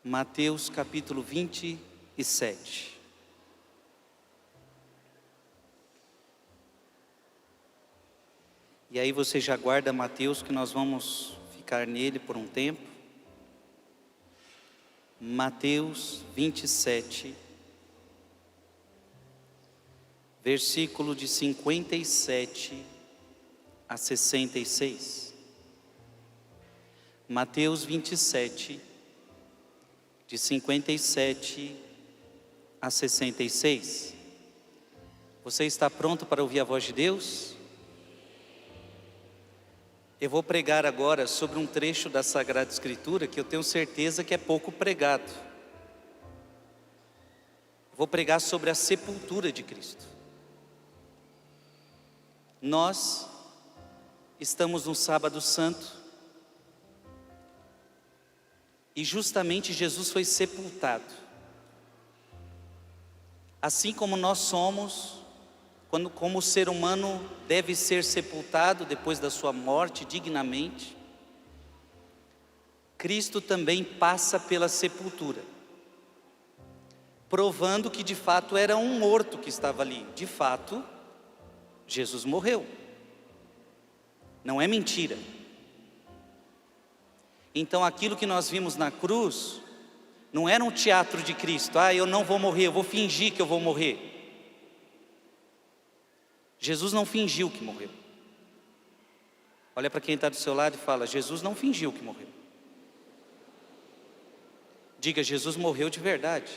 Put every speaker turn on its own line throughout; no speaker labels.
Mateus capítulo 27. E aí você já guarda Mateus, que nós vamos ficar nele por um tempo. Mateus 27, versículo de 57 a 66. Mateus 27, de 57 a 66. Você está pronto para ouvir a voz de Deus? Eu vou pregar agora sobre um trecho da Sagrada Escritura que eu tenho certeza que é pouco pregado. Vou pregar sobre a sepultura de Cristo. Nós estamos no Sábado Santo e justamente Jesus foi sepultado. Assim como nós somos, como o ser humano deve ser sepultado depois da sua morte dignamente, Cristo também passa pela sepultura, provando que de fato era um morto que estava ali. De fato, Jesus morreu. Não é mentira. Então aquilo que nós vimos na cruz não era um teatro de Cristo. Eu não vou morrer, eu vou fingir que eu vou morrer. Jesus não fingiu que morreu. Olha para quem está do seu lado e fala: Jesus não fingiu que morreu. Diga: Jesus morreu de verdade.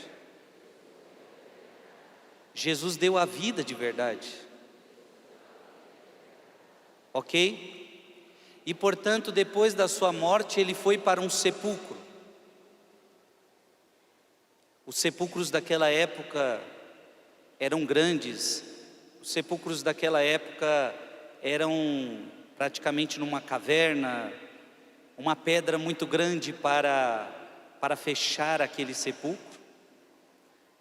Jesus deu a vida de verdade. Ok? E portanto, depois da sua morte, ele foi para um sepulcro. Os sepulcros daquela época eram grandes. Os sepulcros daquela época eram praticamente numa caverna, uma pedra muito grande para fechar aquele sepulcro.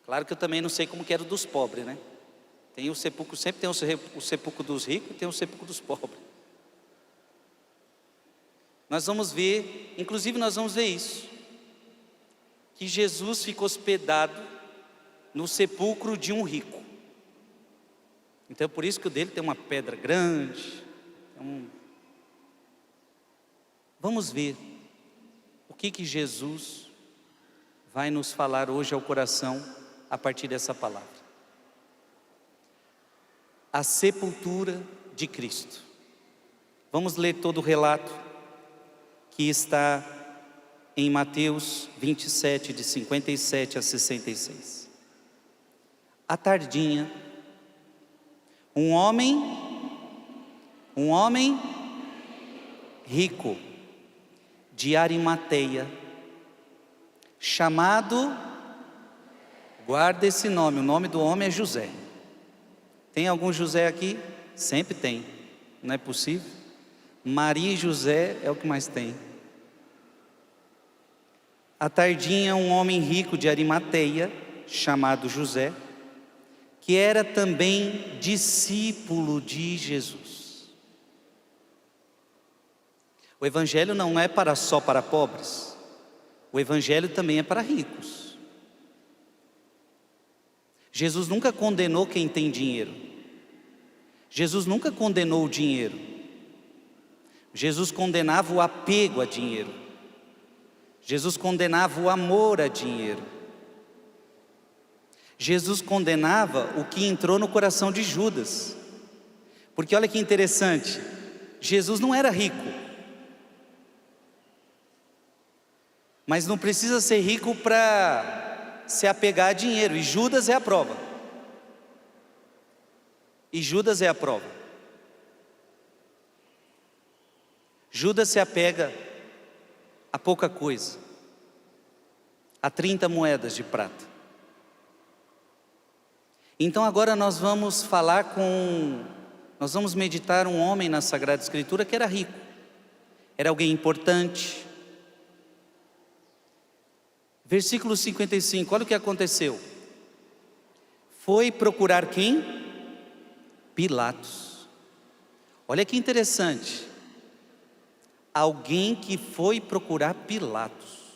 Claro que eu também não sei como que era o dos pobres, né? Tem o sepulcro, sempre tem o sepulcro dos ricos e tem o sepulcro dos pobres. Nós vamos ver, inclusive nós vamos ver isso, que Jesus fica hospedado no sepulcro de um rico. Então é por isso que o dele tem uma pedra grande. Vamos ver o que Jesus vai nos falar hoje ao coração a partir dessa palavra. A sepultura de Cristo. Vamos ler todo o relato que está em Mateus 27, de 57 a 66. À tardinha, um homem rico de Arimateia, chamado, guarda esse nome, o nome do homem é José. Tem algum José aqui? Sempre tem, não é possível? Maria e José é o que mais tem. À tardinha, um homem rico de Arimateia, chamado José, que era também discípulo de Jesus. O evangelho não é só para pobres, o evangelho também é para ricos. Jesus nunca condenou quem tem dinheiro. Jesus nunca condenou o dinheiro. Jesus condenava o apego a dinheiro. Jesus condenava o amor a dinheiro. Jesus condenava o que entrou no coração de Judas. Porque olha que interessante, Jesus não era rico. Mas não precisa ser rico para se apegar a dinheiro. E Judas é a prova. Judas se apega a pouca coisa, a 30 moedas de prata. Então agora nós vamos meditar um homem na Sagrada Escritura que era rico, era alguém importante. Versículo 55, olha o que aconteceu. Foi procurar quem? Pilatos. Olha que interessante. Alguém que foi procurar Pilatos.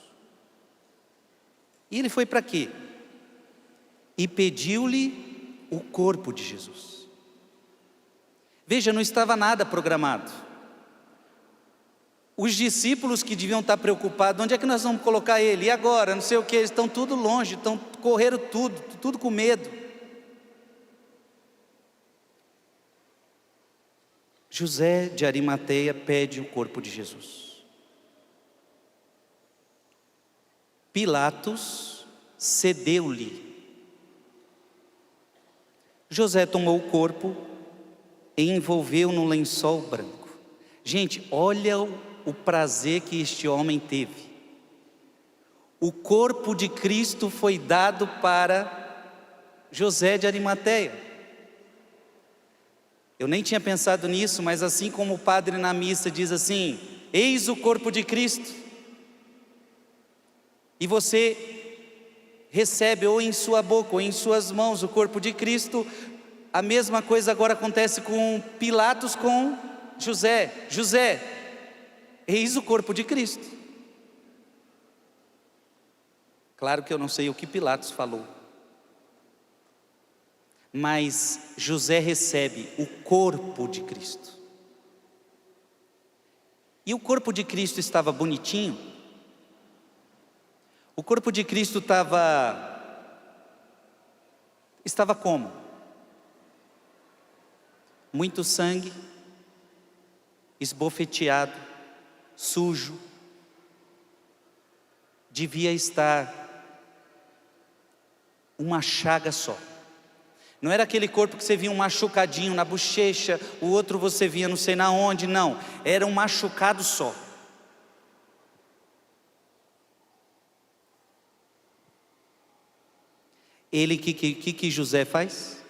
E ele foi para quê? E pediu-lhe o corpo de Jesus. Veja, não estava nada programado. Os discípulos que deviam estar preocupados, onde é que nós vamos colocar ele? E agora? Não sei o que, eles estão tudo longe, correram tudo com medo. José de Arimateia pede o corpo de Jesus. Pilatos cedeu-lhe. José tomou o corpo e envolveu no lençol branco. Gente, olha o prazer que este homem teve. O corpo de Cristo foi dado para José de Arimateia. Eu nem tinha pensado nisso, mas assim como o padre na missa diz assim: eis o corpo de Cristo. E você recebe ou em sua boca ou em suas mãos o corpo de Cristo. A mesma coisa agora acontece com Pilatos, com José. José, eis o corpo de Cristo. Claro que eu não sei o que Pilatos falou, mas José recebe o corpo de Cristo. E o corpo de Cristo estava bonitinho. O corpo de Cristo estava como? Muito sangue, esbofeteado, sujo. Devia estar uma chaga só. Não era aquele corpo que você via um machucadinho na bochecha, o outro você via não sei na onde, não. Era um machucado só. Ele, que José faz?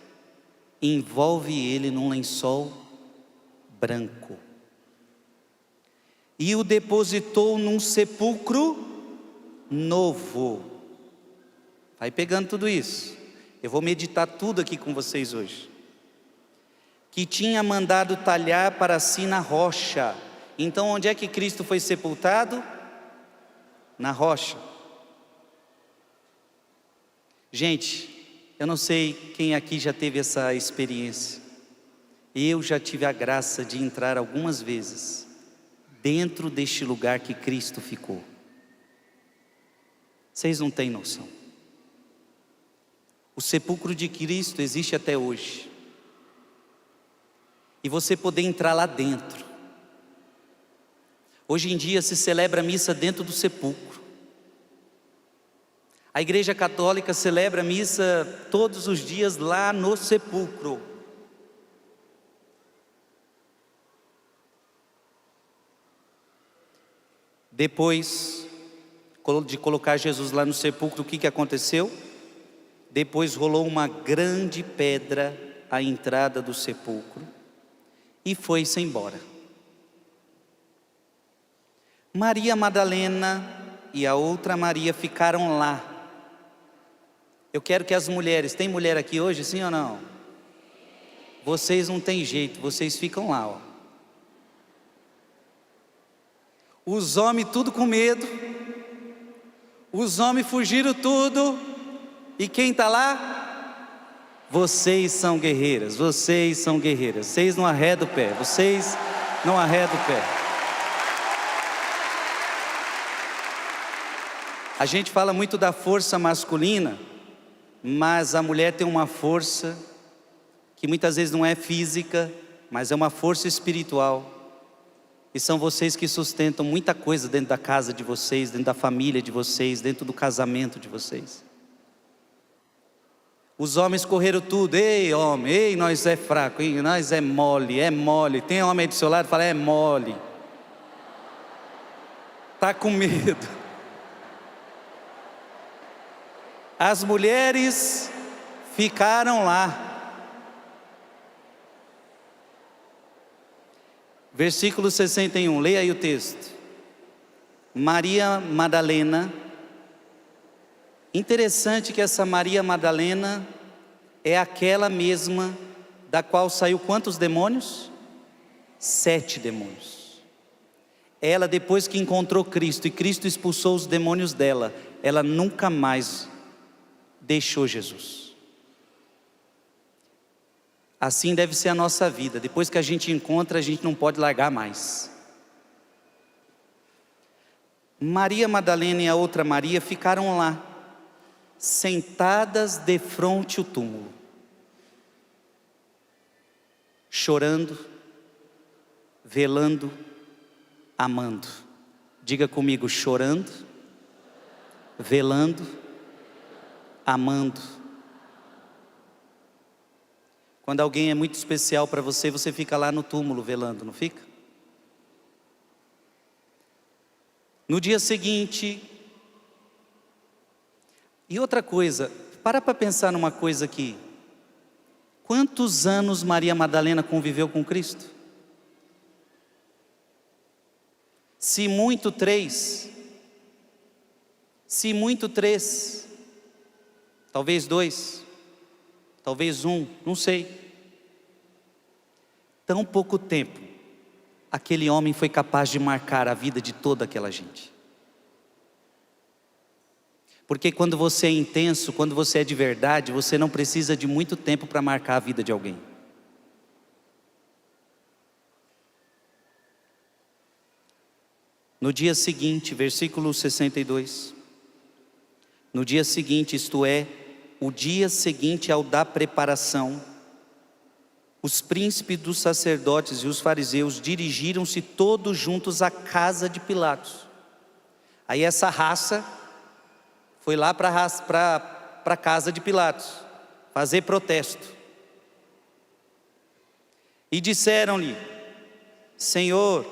Envolve ele num lençol branco. E o depositou num sepulcro novo. Vai pegando tudo isso. Eu vou meditar tudo aqui com vocês hoje. Que tinha mandado talhar para si na rocha. Então onde é que Cristo foi sepultado? Na rocha. Gente, eu não sei quem aqui já teve essa experiência. Eu já tive a graça de entrar algumas vezes dentro deste lugar que Cristo ficou. Vocês não têm noção. O sepulcro de Cristo existe até hoje. E você poder entrar lá dentro. Hoje em dia se celebra a missa dentro do sepulcro. A Igreja Católica celebra a missa todos os dias lá no sepulcro. Depois de colocar Jesus lá no sepulcro, o que aconteceu? Depois rolou uma grande pedra à entrada do sepulcro e foi-se embora. Maria Madalena e a outra Maria ficaram lá. Eu quero que as mulheres, tem mulher aqui hoje, sim ou não? Vocês não tem jeito, vocês ficam lá, ó. Os homens tudo com medo, os homens fugiram tudo, e quem está lá? Vocês são guerreiras, vocês são guerreiras, vocês não arredam o pé, vocês não arredam o pé. A gente fala muito da força masculina, mas a mulher tem uma força que muitas vezes não é física, mas é uma força espiritual. E são vocês que sustentam muita coisa dentro da casa de vocês, dentro da família de vocês, dentro do casamento de vocês. Os homens correram tudo. Ei homem, ei nós é fraco, ei, nós é mole, é mole. Tem homem aí do seu lado, fala é mole. Está com medo. As mulheres ficaram lá. Versículo 61, leia aí o texto. Maria Madalena. Interessante que essa Maria Madalena é aquela mesma da qual saiu quantos demônios? 7 demônios. Ela, depois que encontrou Cristo e Cristo expulsou os demônios dela, ela nunca mais deixou Jesus. Assim deve ser a nossa vida. Depois que a gente encontra, a gente não pode largar mais. Maria Madalena e a outra Maria ficaram lá, sentadas defronte ao túmulo, chorando, velando, amando. Diga comigo: chorando, velando, amando. Quando alguém é muito especial para você, você fica lá no túmulo velando, não fica? No dia seguinte, e outra coisa, para pensar numa coisa aqui. Quantos anos Maria Madalena conviveu com Cristo? Se muito 3, se muito 3, talvez 2, talvez 1, não sei. Tão pouco tempo, aquele homem foi capaz de marcar a vida de toda aquela gente. Porque quando você é intenso, quando você é de verdade, você não precisa de muito tempo para marcar a vida de alguém. No dia seguinte, versículo 62. No dia seguinte, isto é, o dia seguinte ao da preparação, os príncipes dos sacerdotes e os fariseus dirigiram-se todos juntos à casa de Pilatos. Aí essa raça foi lá para a casa de Pilatos fazer protesto. E disseram-lhe: Senhor,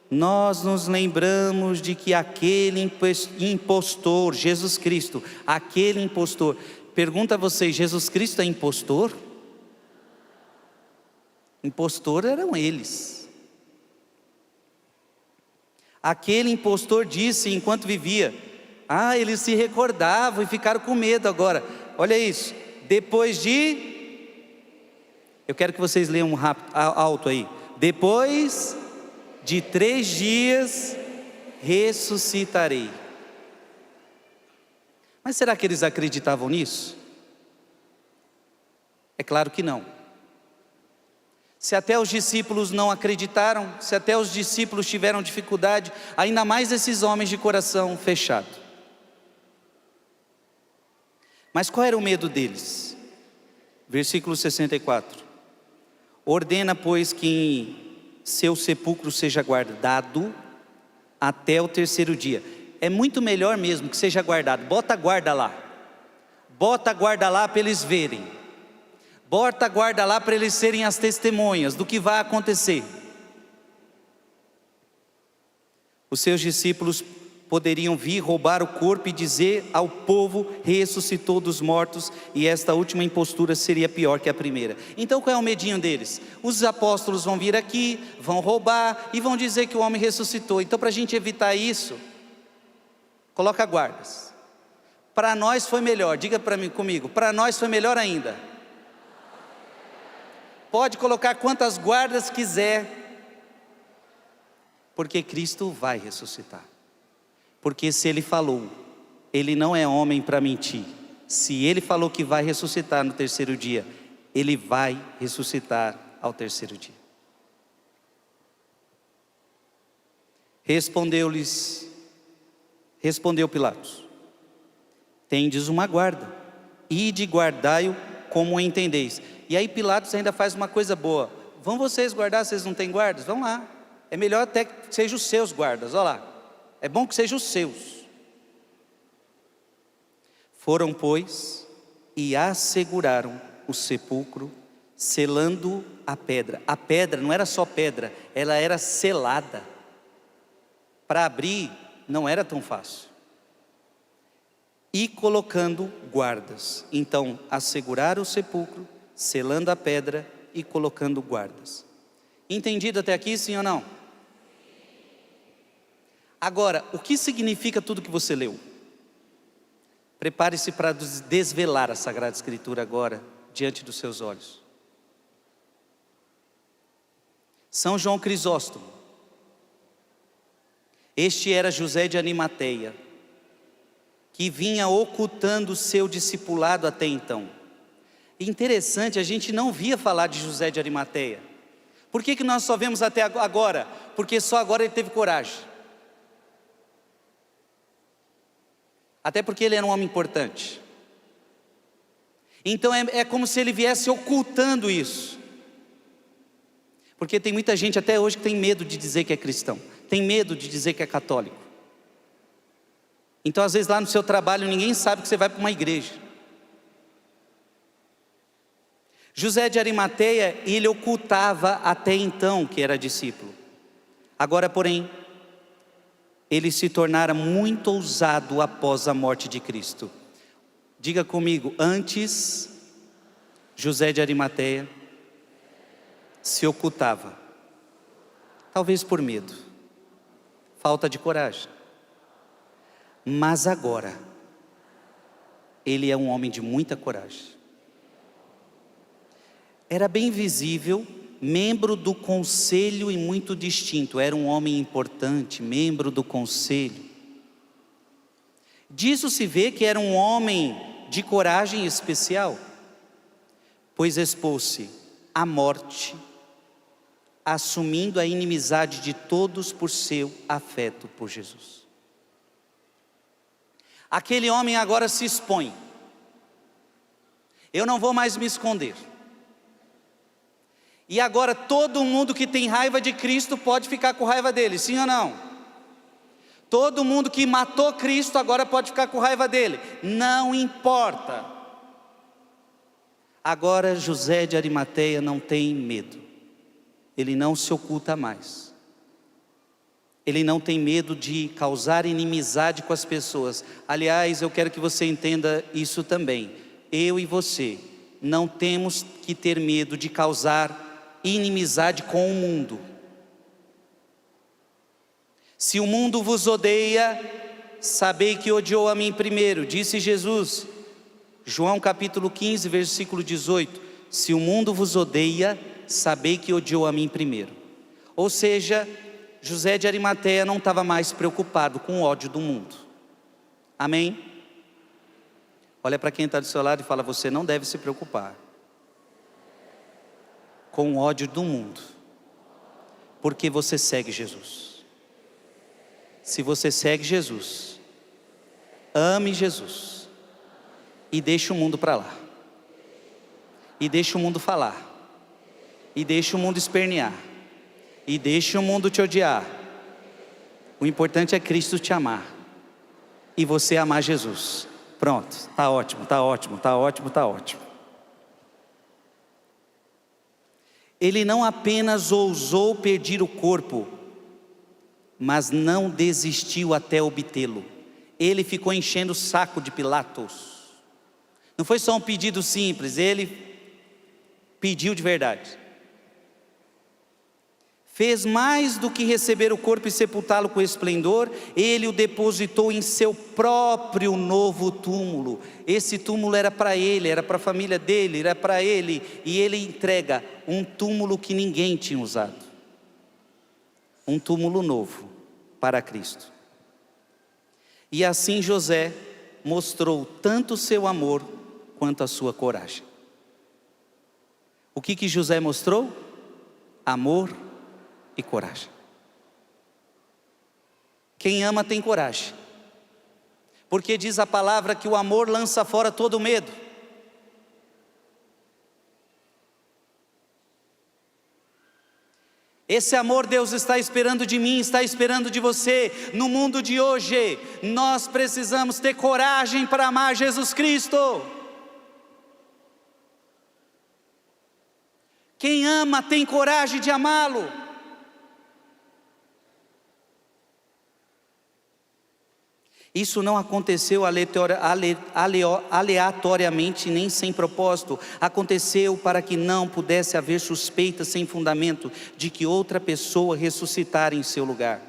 nós nos lembramos de que aquele impostor, Jesus Cristo, aquele impostor. Pergunta a vocês: Jesus Cristo é impostor? Impostor eram eles. Aquele impostor disse enquanto vivia. Eles se recordavam e ficaram com medo agora. Olha isso. Depois de... Eu quero que vocês leiam rápido, alto aí. Depois de 3 dias ressuscitarei. Mas será que eles acreditavam nisso? É claro que não. Se até os discípulos não acreditaram, se até os discípulos tiveram dificuldade, ainda mais esses homens de coração fechado. Mas qual era o medo deles? Versículo 64. Ordena, pois, que seu sepulcro seja guardado até o 3º dia. É muito melhor mesmo que seja guardado. Bota a guarda lá. Bota a guarda lá para eles verem. Bota a guarda lá para eles serem as testemunhas do que vai acontecer. Os seus discípulos poderiam vir roubar o corpo e dizer ao povo: ressuscitou dos mortos, e esta última impostura seria pior que a primeira. Então qual é o medinho deles? Os apóstolos vão vir aqui, vão roubar e vão dizer que o homem ressuscitou. Então, para a gente evitar isso, coloca guardas. Para nós foi melhor, diga para mim comigo, para nós foi melhor ainda. Pode colocar quantas guardas quiser, porque Cristo vai ressuscitar. Porque se Ele falou, Ele não é homem para mentir. Se Ele falou que vai ressuscitar no 3º dia, Ele vai ressuscitar ao 3º dia. Respondeu Pilatos: tendes uma guarda, ide guardai-o como entendeis. E aí Pilatos ainda faz uma coisa boa: vão vocês guardar, vocês não têm guardas? Vão lá, é melhor até que sejam os seus guardas, olha lá, é bom que sejam os seus. Foram, pois, e asseguraram o sepulcro, selando a pedra. A pedra não era só pedra, ela era selada. Para abrir não era tão fácil. E colocando guardas. Então asseguraram o sepulcro, selando a pedra e colocando guardas. Entendido até aqui, sim ou não? Agora, o que significa tudo que você leu? Prepare-se para desvelar a Sagrada Escritura agora, diante dos seus olhos. São João Crisóstomo, Este era José de Arimateia, que vinha ocultando o seu discipulado até então. Interessante, a gente não via falar de José de Arimateia. Por que nós só vemos até agora? Porque só agora ele teve coragem. Até porque ele era um homem importante. Então é como se ele viesse ocultando isso. Porque tem muita gente até hoje que tem medo de dizer que é cristão, tem medo de dizer que é católico. Então às vezes lá no seu trabalho ninguém sabe que você vai para uma igreja. José de Arimateia, ele ocultava até então que era discípulo. Agora, porém, ele se tornara muito ousado após a morte de Cristo. Diga comigo, antes, José de Arimateia se ocultava, talvez por medo, falta de coragem. Mas agora, ele é um homem de muita coragem. Era bem visível, membro do conselho e muito distinto. Era um homem importante, membro do conselho. Disso se vê que era um homem de coragem especial, pois expôs-se à morte, assumindo a inimizade de todos por seu afeto por Jesus. Aquele homem agora se expõe. Eu não vou mais me esconder. E agora todo mundo que tem raiva de Cristo pode ficar com raiva dele, sim ou não? Todo mundo que matou Cristo agora pode ficar com raiva dele, não importa. Agora José de Arimateia não tem medo, ele não se oculta mais. Ele não tem medo de causar inimizade com as pessoas. Aliás, eu quero que você entenda isso também. Eu e você não temos que ter medo de causar inimizade com o mundo. Se o mundo vos odeia, sabei que odiou a mim primeiro, disse Jesus. João capítulo 15, versículo 18. Se o mundo vos odeia, sabei que odiou a mim primeiro. Ou seja, José de Arimateia não estava mais preocupado com o ódio do mundo. Amém? Olha para quem está do seu lado e fala, você não deve se preocupar com o ódio do mundo, porque você segue Jesus. Se você segue Jesus, ame Jesus, e deixe o mundo para lá, e deixe o mundo falar, e deixe o mundo espernear, e deixe o mundo te odiar. O importante é Cristo te amar, e você amar Jesus. Pronto, está ótimo, está ótimo, está ótimo, está ótimo. Ele não apenas ousou perder o corpo, mas não desistiu até obtê-lo. Ele ficou enchendo o saco de Pilatos. Não foi só um pedido simples, ele pediu de verdade. Fez mais do que receber o corpo e sepultá-lo com esplendor, ele o depositou em seu próprio novo túmulo. Esse túmulo era para ele, era para a família dele, era para ele, e ele entrega um túmulo que ninguém tinha usado. Um túmulo novo para Cristo. E assim José mostrou tanto o seu amor quanto a sua coragem. O que José mostrou? Amor e coragem. Quem ama tem coragem, porque diz a palavra que o amor lança fora todo medo. Esse amor Deus está esperando de mim, está esperando de você. No mundo de hoje, nós precisamos ter coragem para amar Jesus Cristo. Quem ama tem coragem de amá-lo. Isso não aconteceu aleatoriamente nem sem propósito. Aconteceu para que não pudesse haver suspeita sem fundamento de que outra pessoa ressuscitara em seu lugar.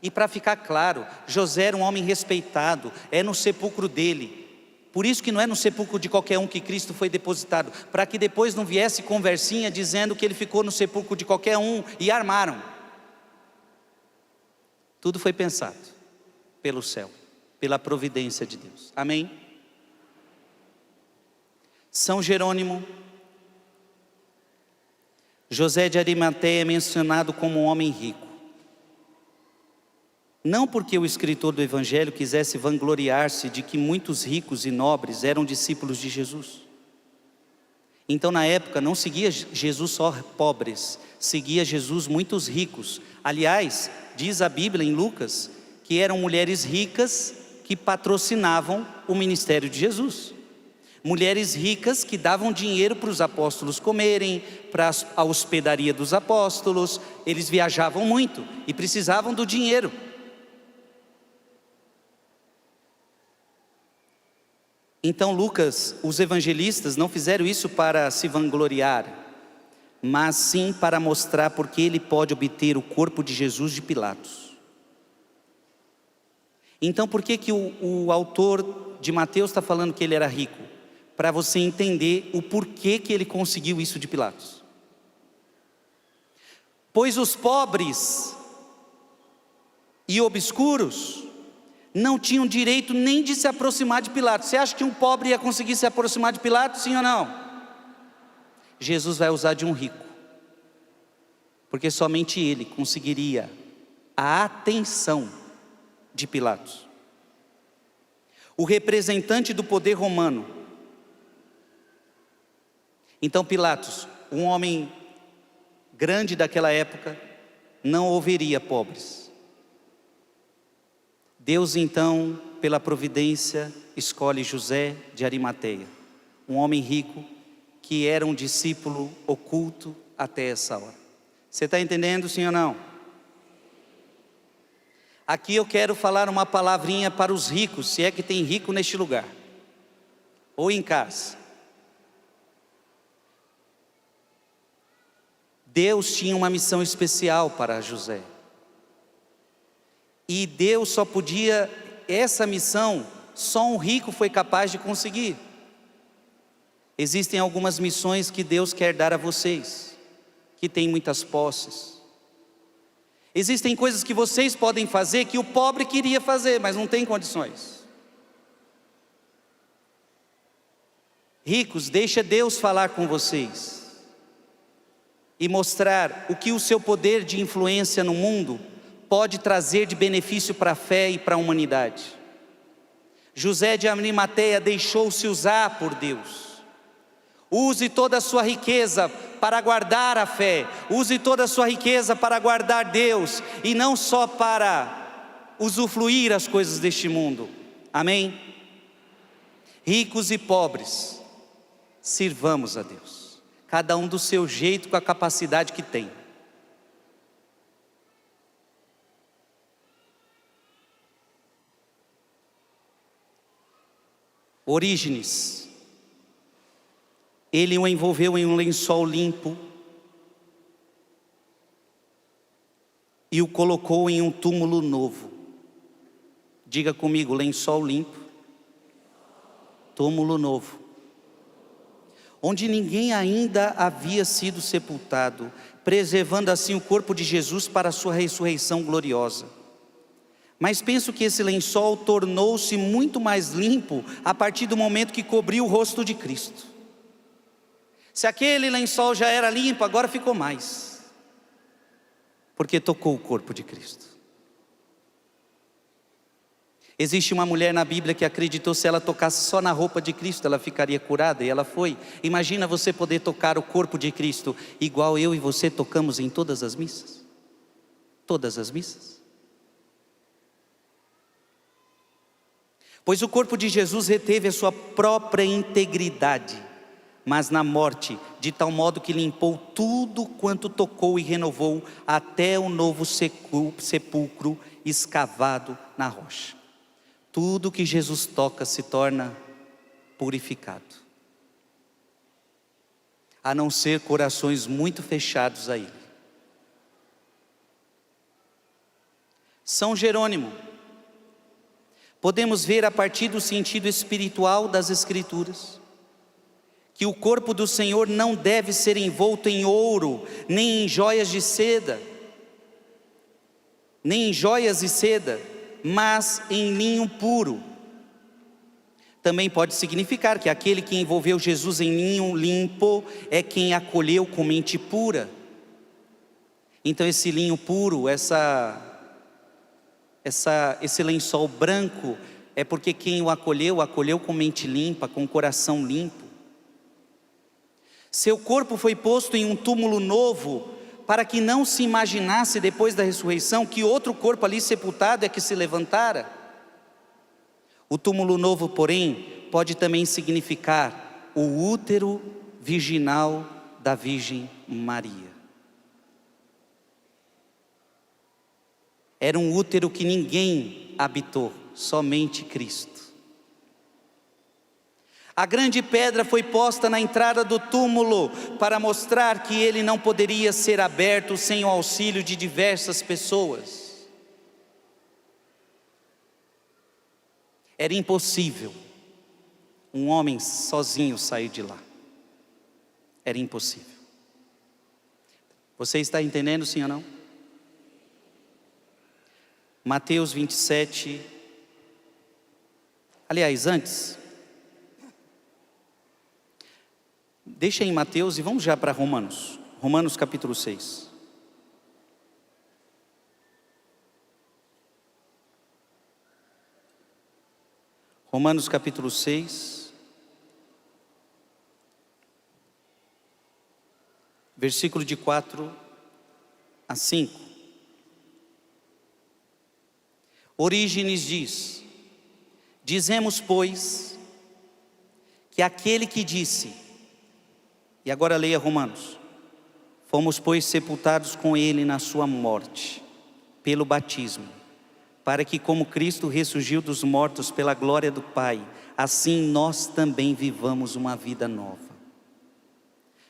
E para ficar claro, José era um homem respeitado, é no sepulcro dele. Por isso que não é no sepulcro de qualquer um que Cristo foi depositado, para que depois não viesse conversinha dizendo que ele ficou no sepulcro de qualquer um e armaram. Tudo foi pensado pelo céu, pela providência de Deus. Amém? São Jerônimo, José de Arimateia é mencionado como um homem rico. Não porque o escritor do Evangelho quisesse vangloriar-se de que muitos ricos e nobres eram discípulos de Jesus. Então na época não seguia Jesus só pobres, seguia Jesus muitos ricos. Aliás, diz a Bíblia em Lucas que eram mulheres ricas que patrocinavam o ministério de Jesus. Mulheres ricas que davam dinheiro para os apóstolos comerem, para a hospedaria dos apóstolos. Eles viajavam muito e precisavam do dinheiro. Então Lucas, os evangelistas não fizeram isso para se vangloriar, mas sim para mostrar porque ele pode obter o corpo de Jesus de Pilatos. Então por que o autor de Mateus está falando que ele era rico? Para você entender o porquê que ele conseguiu isso de Pilatos. Pois os pobres e obscuros não tinham direito nem de se aproximar de Pilatos. Você acha que um pobre ia conseguir se aproximar de Pilatos, sim ou não? Jesus vai usar de um rico, porque somente ele conseguiria a atenção de Pilatos. O representante do poder romano. Então Pilatos, um homem grande daquela época, não ouviria pobres. Deus então, pela providência, escolhe José de Arimateia, um homem rico que era um discípulo oculto até essa hora. Você está entendendo, sim ou não? Aqui eu quero falar uma palavrinha para os ricos, se é que tem rico neste lugar, ou em casa. Deus tinha uma missão especial para José. E Deus só podia, essa missão, só um rico foi capaz de conseguir. Existem algumas missões que Deus quer dar a vocês, que têm muitas posses. Existem coisas que vocês podem fazer que o pobre queria fazer, mas não tem condições. Ricos, deixa Deus falar com vocês e mostrar o que o seu poder de influência no mundo pode trazer de benefício para a fé e para a humanidade. José de Arimateia deixou-se usar por Deus. Use toda a sua riqueza para guardar a fé. Use toda a sua riqueza para guardar Deus, e não só para usufruir as coisas deste mundo. Amém? Ricos e pobres, sirvamos a Deus, cada um do seu jeito, com a capacidade que tem. Orígenes, ele o envolveu em um lençol limpo e o colocou em um túmulo novo. Diga comigo, lençol limpo, túmulo novo, onde ninguém ainda havia sido sepultado, preservando assim o corpo de Jesus para a sua ressurreição gloriosa. Mas penso que esse lençol tornou-se muito mais limpo a partir do momento que cobriu o rosto de Cristo. Se aquele lençol já era limpo, agora ficou mais, porque tocou o corpo de Cristo. Existe uma mulher na Bíblia que acreditou, se ela tocasse só na roupa de Cristo, ela ficaria curada, e ela foi. Imagina você poder tocar o corpo de Cristo, igual eu e você tocamos em todas as missas. Todas as missas. Pois o corpo de Jesus reteve a sua própria integridade, mas na morte, de tal modo que limpou tudo quanto tocou e renovou, até o novo sepulcro escavado na rocha. Tudo que Jesus toca se torna purificado, a não ser corações muito fechados a Ele. São Jerônimo, podemos ver a partir do sentido espiritual das Escrituras, que o corpo do Senhor não deve ser envolto em ouro, nem em joias de seda. nem em joias e seda, mas em linho puro. Também pode significar que aquele que envolveu Jesus em linho limpo é quem acolheu com mente pura. Então esse linho puro, esse lençol branco, é porque quem o acolheu com mente limpa, com coração limpo. Seu corpo foi posto em um túmulo novo, para que não se imaginasse depois da ressurreição que outro corpo ali sepultado é que se levantara. O túmulo novo, porém, pode também significar o útero virginal da Virgem Maria. Era um útero que ninguém habitou, somente Cristo. A grande pedra foi posta na entrada do túmulo para mostrar que ele não poderia ser aberto sem o auxílio de diversas pessoas. Era impossível um homem sozinho sair de lá. Era impossível. Você está entendendo, sim ou não? Mateus 27. Aliás, antes, deixa em Mateus e vamos já para Romanos. Romanos capítulo 6. Romanos capítulo 6, versículo de 4 a 5. Orígenes diz: dizemos, pois, que aquele que disse, e agora leia Romanos: fomos, pois, sepultados com ele na sua morte, pelo batismo, para que como Cristo ressurgiu dos mortos pela glória do Pai, assim nós também vivamos uma vida nova.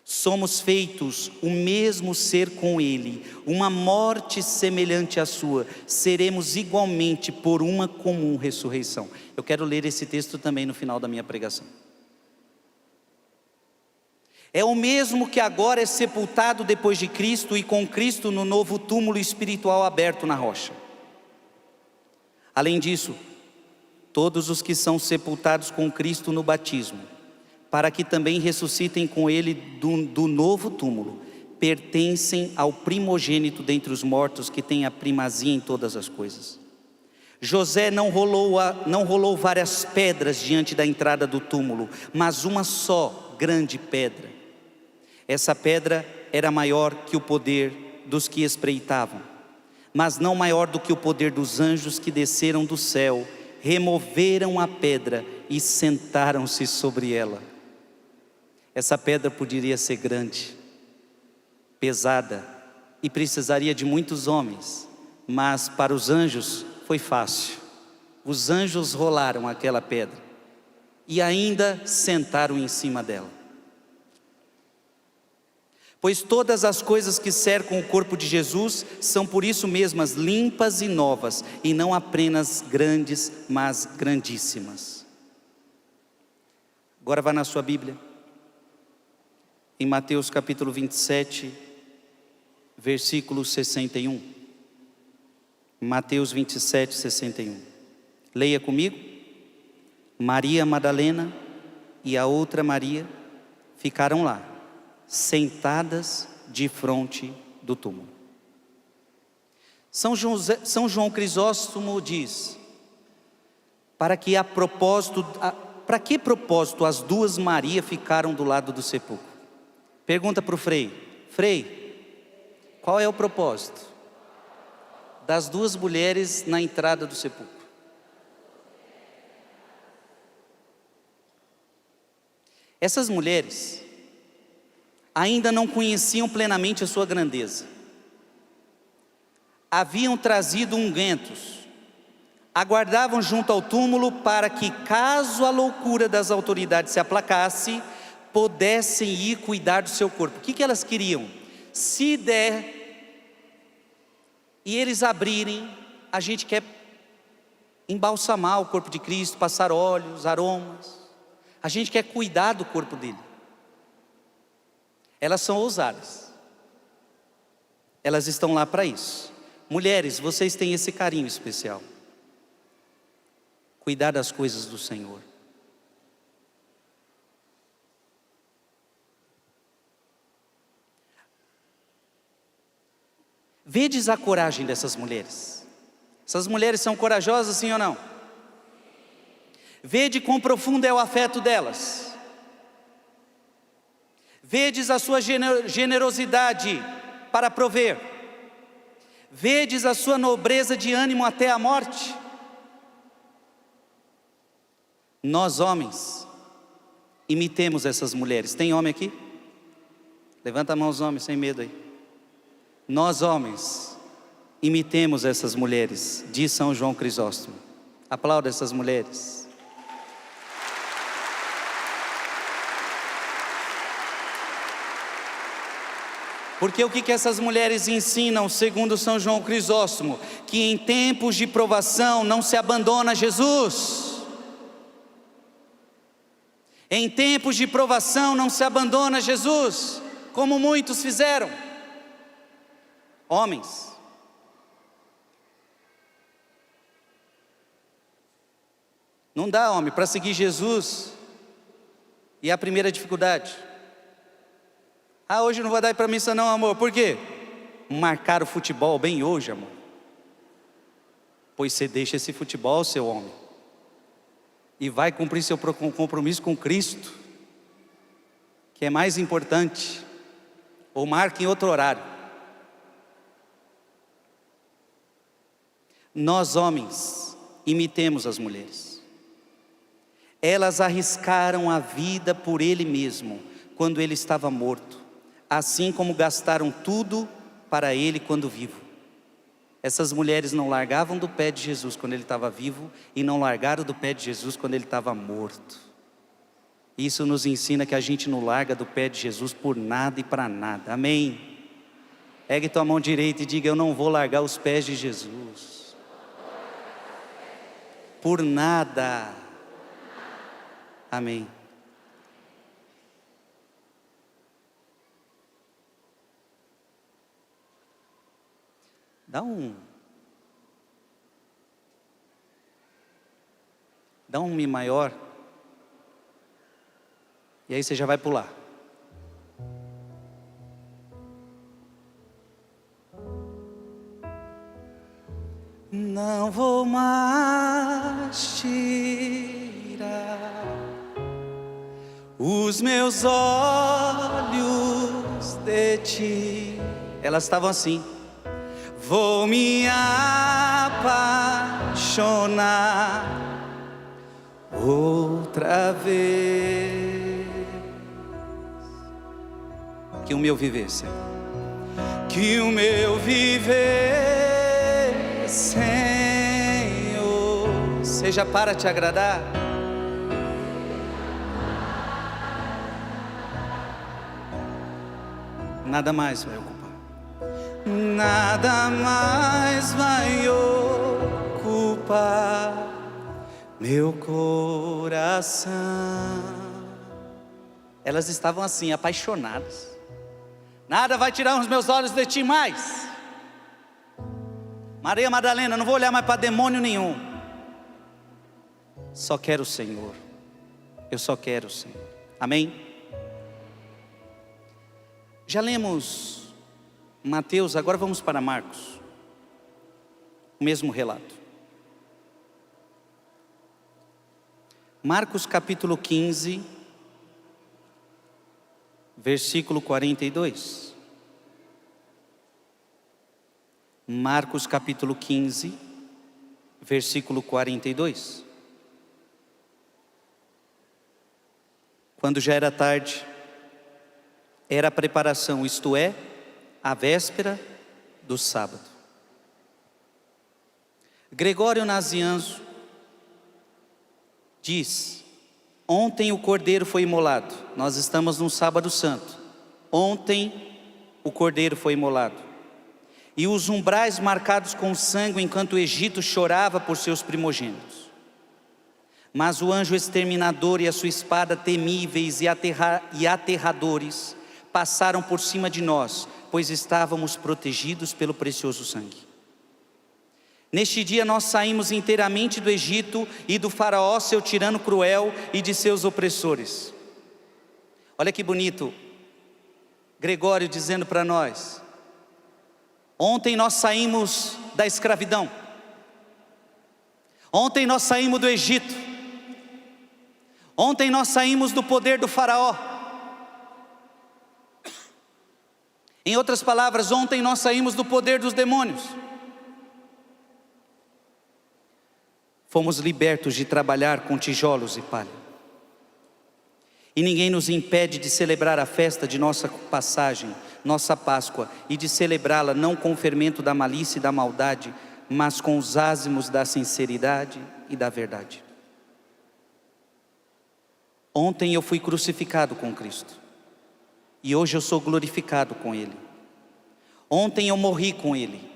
Somos feitos o mesmo ser com ele, uma morte semelhante à sua, seremos igualmente por uma comum ressurreição. Eu quero ler esse texto também no final da minha pregação. É o mesmo que agora é sepultado depois de Cristo e com Cristo no novo túmulo espiritual aberto na rocha. Além disso, todos os que são sepultados com Cristo no batismo, para que também ressuscitem com ele do novo túmulo, pertencem ao primogênito dentre os mortos, que tem a primazia em todas as coisas. José não rolou várias pedras diante da entrada do túmulo, mas uma só grande pedra. Essa pedra era maior que o poder dos que espreitavam, mas não maior do que o poder dos anjos que desceram do céu, removeram a pedra e sentaram-se sobre ela. Essa pedra poderia ser grande, pesada e precisaria de muitos homens, mas para os anjos foi fácil. Os anjos rolaram aquela pedra e ainda sentaram em cima dela. Pois todas as coisas que cercam o corpo de Jesus são por isso mesmas limpas e novas, e não apenas grandes, mas grandíssimas. Agora vá na sua Bíblia, em Mateus capítulo 27, versículo 61. Mateus 27, 61. Leia comigo. Maria Madalena e a outra Maria ficaram lá, sentadas de frente do túmulo. São João Crisóstomo diz: para que propósito as duas Maria ficaram do lado do sepulcro? Pergunta para o Frei, qual é o propósito das duas mulheres na entrada do sepulcro? Essas mulheres ainda não conheciam plenamente a sua grandeza. Haviam trazido ungüentos, aguardavam junto ao túmulo para que, caso a loucura das autoridades se aplacasse, pudessem ir cuidar do seu corpo. O que elas queriam? Se der e eles abrirem, a gente quer embalsamar o corpo de Cristo, passar óleos, aromas, a gente quer cuidar do corpo dele. Elas são ousadas, elas estão lá para isso. Mulheres, vocês têm esse carinho especial. Cuidar das coisas do Senhor. Vedes a coragem dessas mulheres. Essas mulheres são corajosas, sim ou não? Vede quão profundo é o afeto delas. Vedes a sua generosidade para prover. Vedes a sua nobreza de ânimo até a morte. Nós homens, imitemos essas mulheres. Tem homem aqui? Levanta a mão os homens, sem medo aí. Nós homens, imitemos essas mulheres, diz São João Crisóstomo. Aplauda essas mulheres. Porque o que essas mulheres ensinam, segundo São João Crisóstomo? Que em tempos de provação não se abandona a Jesus. Em tempos de provação não se abandona a Jesus, como muitos fizeram. Homens. Não dá, homem, para seguir Jesus. E a primeira dificuldade. Hoje não vai dar para missa não, amor. Por quê? Marcar o futebol bem hoje, amor. Pois você deixa esse futebol, seu homem, e vai cumprir seu compromisso com Cristo, que é mais importante. Ou marque em outro horário. Nós homens, imitemos as mulheres. Elas arriscaram a vida por Ele mesmo, quando Ele estava morto, assim como gastaram tudo para Ele quando vivo. Essas mulheres não largavam do pé de Jesus quando Ele estava vivo, e não largaram do pé de Jesus quando Ele estava morto. Isso nos ensina que a gente não larga do pé de Jesus por nada e para nada, amém? Pegue tua mão direita e diga: eu não vou largar os pés de Jesus por nada, amém. Dá um Mi maior, e aí você já vai pular. Não vou mais tirar os meus olhos de ti. Elas estavam assim. Vou me apaixonar outra vez. Que o meu viver, Senhor. Que o meu viver, Senhor, seja para te agradar. Nada mais vai ocupar. Nada mais vai ocupar meu coração. Elas estavam assim, apaixonadas. Nada vai tirar os meus olhos de ti mais. Maria Madalena, não vou olhar mais para demônio nenhum. Só quero o Senhor. Eu só quero o Senhor. Amém? Já lemos Mateus, agora vamos para Marcos. O mesmo relato. Marcos capítulo 15, versículo 42. Marcos capítulo 15, versículo 42. Quando já era tarde, era a preparação, isto é, a véspera do sábado. Gregório Nazianzo diz: ontem o cordeiro foi imolado. Nós estamos num sábado santo. Ontem o cordeiro foi imolado. E os umbrais marcados com sangue, enquanto o Egito chorava por seus primogênitos. Mas o anjo exterminador e a sua espada temíveis e aterradores passaram por cima de nós, pois estávamos protegidos pelo precioso sangue. Neste dia nós saímos inteiramente do Egito e do faraó, seu tirano cruel, e de seus opressores. Olha que bonito, Gregório dizendo para nós: ontem nós saímos da escravidão, ontem nós saímos do Egito, ontem nós saímos do poder do faraó. Em outras palavras, ontem nós saímos do poder dos demônios. Fomos libertos de trabalhar com tijolos e palha. E ninguém nos impede de celebrar a festa de nossa passagem, nossa Páscoa, e de celebrá-la não com o fermento da malícia e da maldade, mas com os ázimos da sinceridade e da verdade. Ontem eu fui crucificado com Cristo, e hoje eu sou glorificado com Ele. Ontem eu morri com Ele.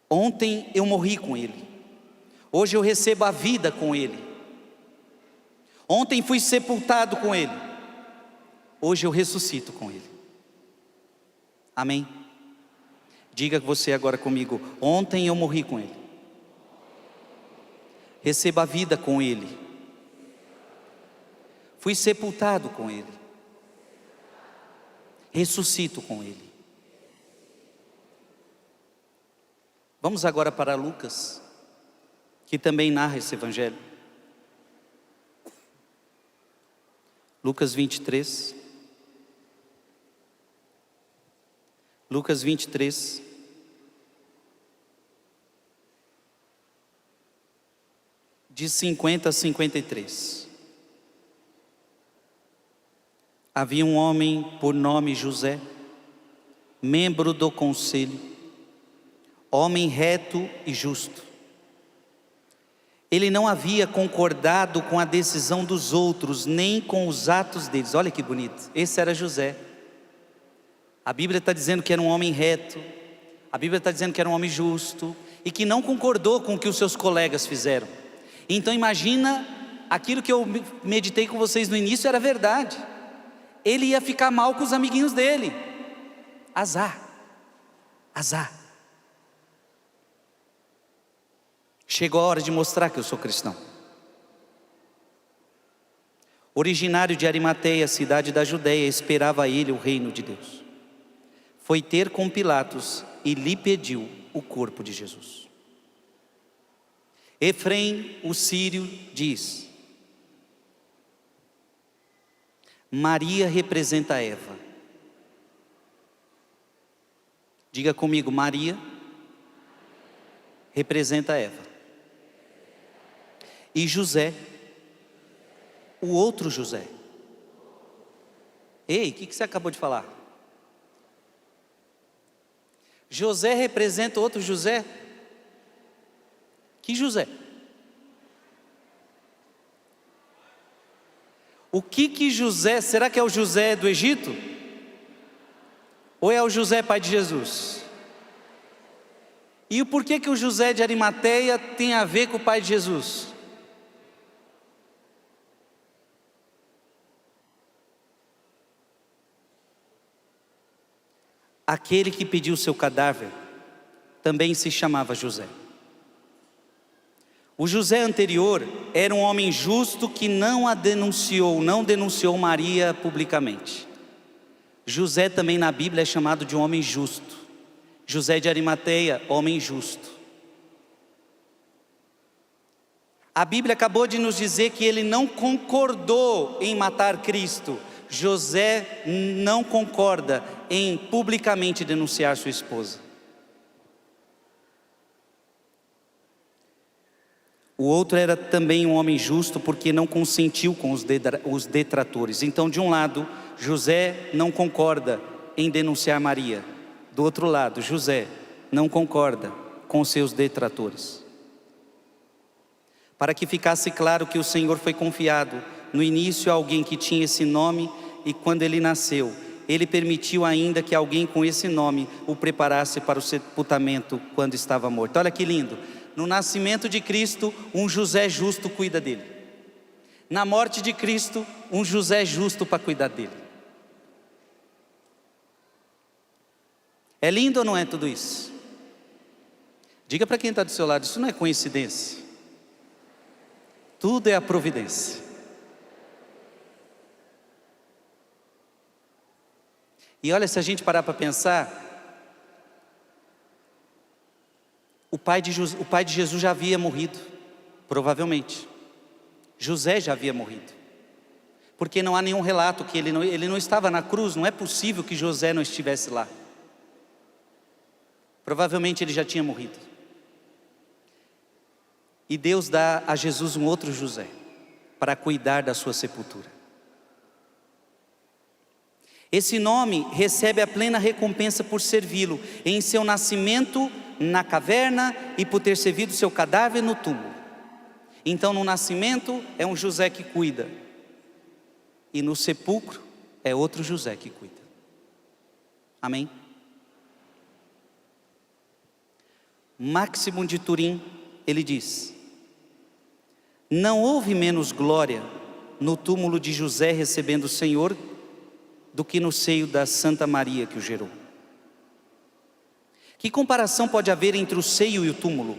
Ontem eu morri com Ele, hoje eu recebo a vida com Ele. Ontem fui sepultado com Ele, hoje eu ressuscito com Ele. Amém? Diga você agora comigo: ontem eu morri com Ele, recebo a vida com Ele, fui sepultado com Ele, ressuscito com Ele. Vamos agora para Lucas, que também narra esse evangelho. Lucas 23. Lucas 23. De 50 a 53. Havia um homem por nome José, membro do conselho, homem reto e justo. Ele não havia concordado com a decisão dos outros, nem com os atos deles. Olha que bonito, esse era José. A Bíblia está dizendo que era um homem reto, a Bíblia está dizendo que era um homem justo, e que não concordou com o que os seus colegas fizeram. Então imagina, aquilo que eu meditei com vocês no início era verdade. Ele ia ficar mal com os amiguinhos dele. Azar, azar. Chegou a hora de mostrar que eu sou cristão. Originário de Arimateia, cidade da Judeia, esperava ele o reino de Deus. Foi ter com Pilatos e lhe pediu o corpo de Jesus. Efrém, o sírio, diz: Maria representa Eva. Diga comigo: Maria representa Eva. E José, o outro José. Ei, o que você acabou de falar? José representa outro José? Que José? O que José, será que é o José do Egito? Ou é o José pai de Jesus? E o porquê que o José de Arimateia tem a ver com o pai de Jesus? Aquele que pediu seu cadáver também se chamava José. O José anterior era um homem justo que não denunciou Maria publicamente. José também na Bíblia é chamado de um homem justo. José de Arimateia, homem justo. A Bíblia acabou de nos dizer que ele não concordou em matar Cristo. José não concorda em publicamente denunciar sua esposa. O outro era também um homem justo porque não consentiu com os detratores. Então, de um lado, José não concorda em denunciar Maria. Do outro lado, José não concorda com seus detratores. Para que ficasse claro que o Senhor foi confiado no início a alguém que tinha esse nome, e quando ele nasceu, ele permitiu ainda que alguém com esse nome o preparasse para o sepultamento quando estava morto. Olha que lindo, no nascimento de Cristo, um José justo cuida dele. Na morte de Cristo, um José justo para cuidar dele. É lindo ou não é tudo isso? Diga para quem está do seu lado, isso não é coincidência. Tudo é a providência. E olha, se a gente parar para pensar, o pai de Jesus já havia morrido, provavelmente. José já havia morrido. Porque não há nenhum relato que ele não estava na cruz, não é possível que José não estivesse lá. Provavelmente ele já tinha morrido. E Deus dá a Jesus um outro José, para cuidar da sua sepultura. Esse nome recebe a plena recompensa por servi-lo em seu nascimento na caverna e por ter servido seu cadáver no túmulo. Então no nascimento é um José que cuida, e no sepulcro é outro José que cuida. Amém? Máximo de Turim, ele diz: não houve menos glória no túmulo de José recebendo o Senhor do que no seio da Santa Maria que o gerou. Que comparação pode haver entre o seio e o túmulo?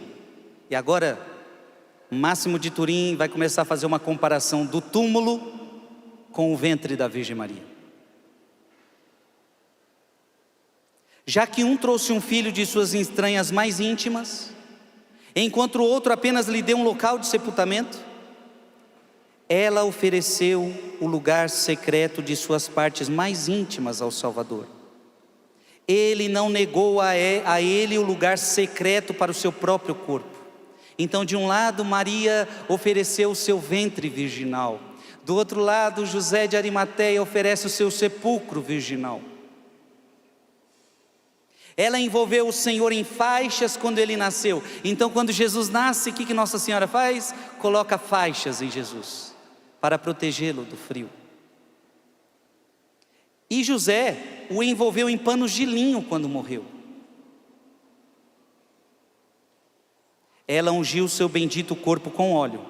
E agora, Máximo de Turim vai começar a fazer uma comparação do túmulo com o ventre da Virgem Maria. Já que um trouxe um filho de suas entranhas mais íntimas, enquanto o outro apenas lhe deu um local de sepultamento, ela ofereceu o lugar secreto de suas partes mais íntimas ao Salvador. Ele não negou a ele o lugar secreto para o seu próprio corpo. Então, de um lado, Maria ofereceu o seu ventre virginal. Do outro lado, José de Arimateia oferece o seu sepulcro virginal. Ela envolveu o Senhor em faixas quando ele nasceu. Então, quando Jesus nasce, o que Nossa Senhora faz? Coloca faixas em Jesus, para protegê-lo do frio. E José o envolveu em panos de linho quando morreu. Ela ungiu o seu bendito corpo com óleo.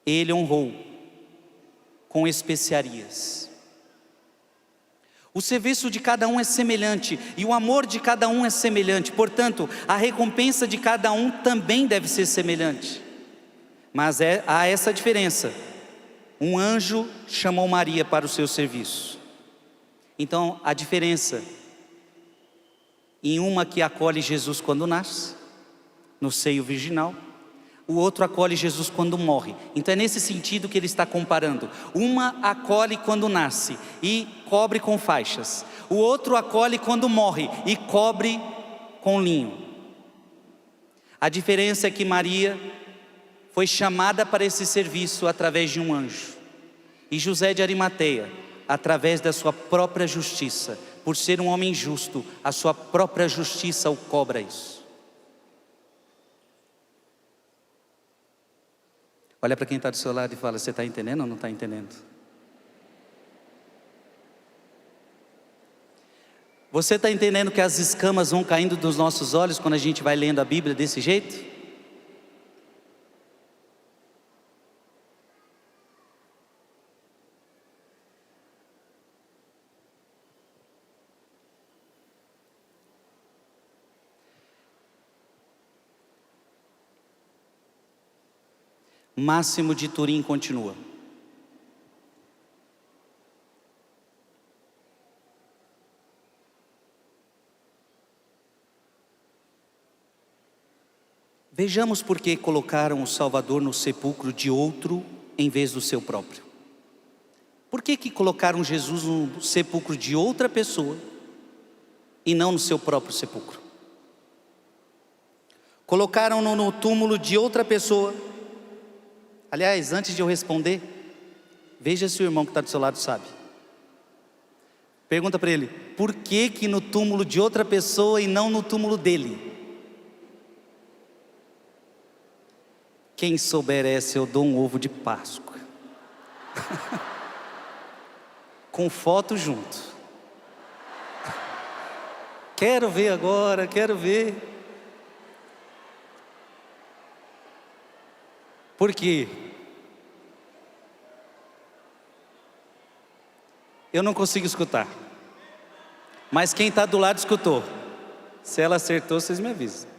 Ele honrou com especiarias. O serviço de cada um é semelhante e o amor de cada um é semelhante. Portanto, a recompensa de cada um também deve ser semelhante. Mas há essa diferença: um anjo chamou Maria para o seu serviço. Então a diferença em uma que acolhe Jesus quando nasce, no seio virginal, o outro acolhe Jesus quando morre. Então é nesse sentido que ele está comparando. Uma acolhe quando nasce e cobre com faixas, o outro acolhe quando morre e cobre com linho. A diferença é que Maria foi chamada para esse serviço através de um anjo, e José de Arimateia, através da sua própria justiça. Por ser um homem justo, a sua própria justiça o cobra isso. Olha para quem está do seu lado e fala: você está entendendo ou não está entendendo? Você está entendendo que as escamas vão caindo dos nossos olhos quando a gente vai lendo a Bíblia desse jeito? Máximo de Turim continua: vejamos por que colocaram o Salvador no sepulcro de outro em vez do seu próprio. Por que colocaram Jesus no sepulcro de outra pessoa e não no seu próprio sepulcro? Colocaram-no no túmulo de outra pessoa. Aliás, antes de eu responder, veja se o irmão que está do seu lado sabe. Pergunta para ele: por que no túmulo de outra pessoa e não no túmulo dele? Quem souber essa, eu dou um ovo de Páscoa. Com foto junto. Quero ver agora, quero ver. Por quê? Eu não consigo escutar, mas quem está do lado escutou. Se ela acertou, vocês me avisam.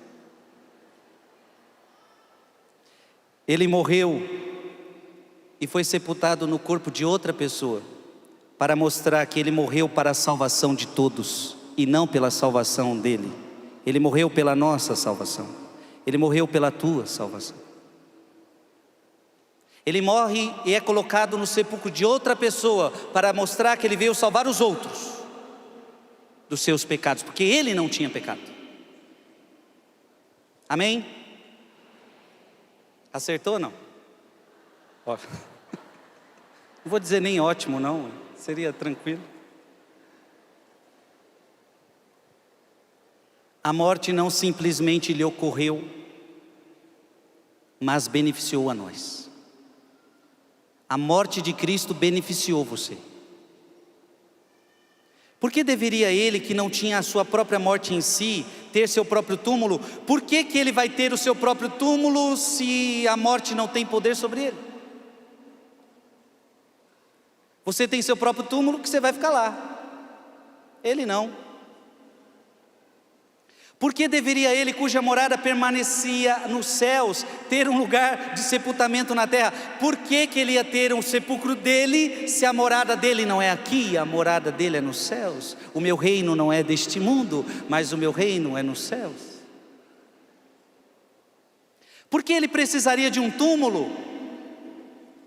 Ele morreu e foi sepultado no corpo de outra pessoa, para mostrar que ele morreu para a salvação de todos, e não pela salvação dele. Ele morreu pela nossa salvação. Ele morreu pela tua salvação. Ele morre e é colocado no sepulcro de outra pessoa, para mostrar que ele veio salvar os outros dos seus pecados, porque ele não tinha pecado. Amém? Acertou ou não? Ó. Não vou dizer nem ótimo não, seria tranquilo. A morte não simplesmente lhe ocorreu, mas beneficiou a nós. A morte de Cristo beneficiou você. Por que deveria ele, que não tinha a sua própria morte em si, ter seu próprio túmulo? Por que ele vai ter o seu próprio túmulo se a morte não tem poder sobre ele? Você tem seu próprio túmulo que você vai ficar lá. Ele não. Por que deveria ele, cuja morada permanecia nos céus, ter um lugar de sepultamento na terra? Por que ele ia ter um sepulcro dele, se a morada dele não é aqui, a morada dele é nos céus? O meu reino não é deste mundo, mas o meu reino é nos céus. Por que ele precisaria de um túmulo?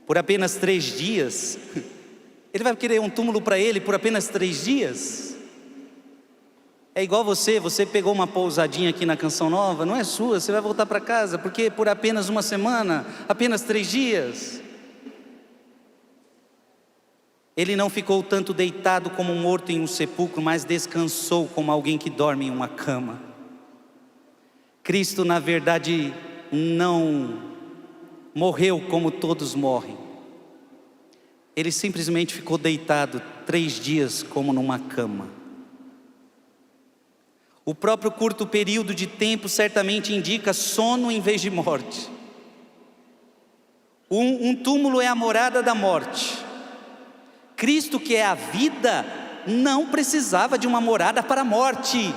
Por apenas 3 dias? Ele vai querer um túmulo para ele por apenas 3 dias? É igual você pegou uma pousadinha aqui na Canção Nova, não é sua, você vai voltar para casa, porque por apenas 1 semana, apenas 3 dias. Ele não ficou tanto deitado como morto em um sepulcro, mas descansou como alguém que dorme em uma cama. Cristo, na verdade, não morreu como todos morrem. Ele simplesmente ficou deitado 3 dias como numa cama. O próprio curto período de tempo certamente indica sono em vez de morte. Um túmulo é a morada da morte. Cristo, que é a vida, não precisava de uma morada para a morte.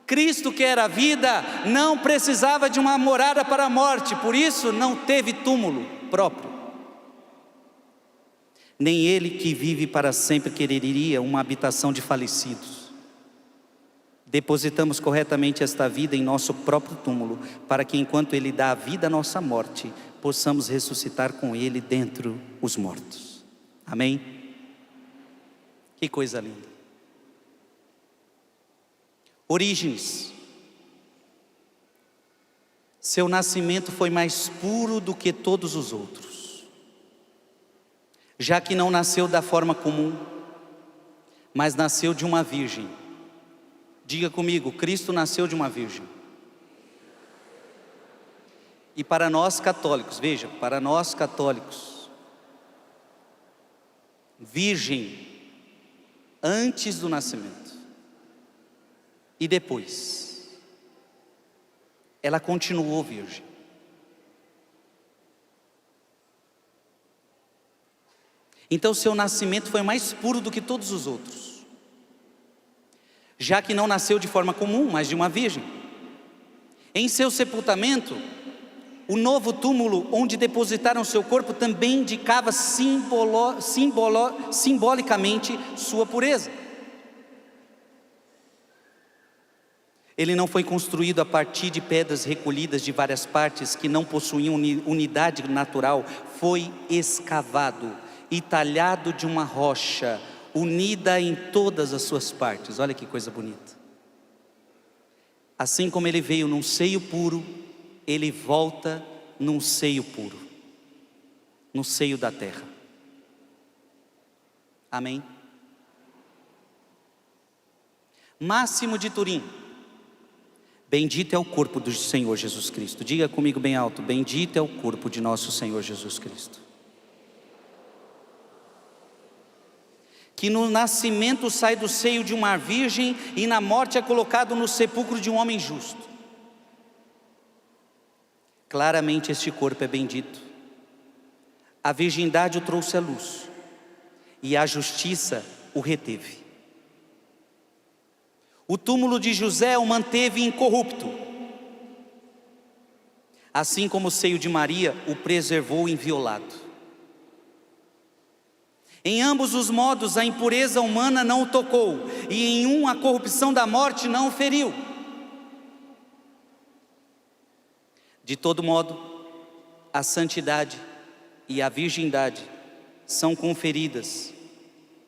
Cristo, que era a vida, não precisava de uma morada para a morte, por isso não teve túmulo próprio. Nem ele, que vive para sempre, quereria uma habitação de falecidos. Depositamos corretamente esta vida em nosso próprio túmulo, para que enquanto ele dá a vida à nossa morte, possamos ressuscitar com ele dentre os mortos. Amém? Que coisa linda. Orígenes. Seu nascimento foi mais puro do que todos os outros, já que não nasceu da forma comum, mas nasceu de uma virgem. Diga comigo, Cristo nasceu de uma virgem. E para nós católicos, veja, para nós católicos, virgem antes do nascimento e depois, ela continuou virgem. Então seu nascimento foi mais puro do que todos os outros, já que não nasceu de forma comum, mas de uma virgem. Em seu sepultamento, o novo túmulo onde depositaram seu corpo também indicava simbolicamente sua pureza. Ele não foi construído a partir de pedras recolhidas de várias partes que não possuíam unidade natural. Foi escavado e talhado de uma rocha, unida em todas as suas partes. Olha que coisa bonita. Assim como ele veio num seio puro, ele volta num seio puro, no seio da terra. Amém? Máximo de Turim. Bendito é o corpo do Senhor Jesus Cristo. Diga comigo bem alto: bendito é o corpo de nosso Senhor Jesus Cristo. Que no nascimento sai do seio de uma virgem e na morte é colocado no sepulcro de um homem justo. Claramente este corpo é bendito. A virgindade o trouxe à luz e a justiça o reteve. O túmulo de José o manteve incorrupto, assim como o seio de Maria o preservou inviolado. Em ambos os modos a impureza humana não o tocou, e em um a corrupção da morte não o feriu. De todo modo, a santidade e a virgindade são conferidas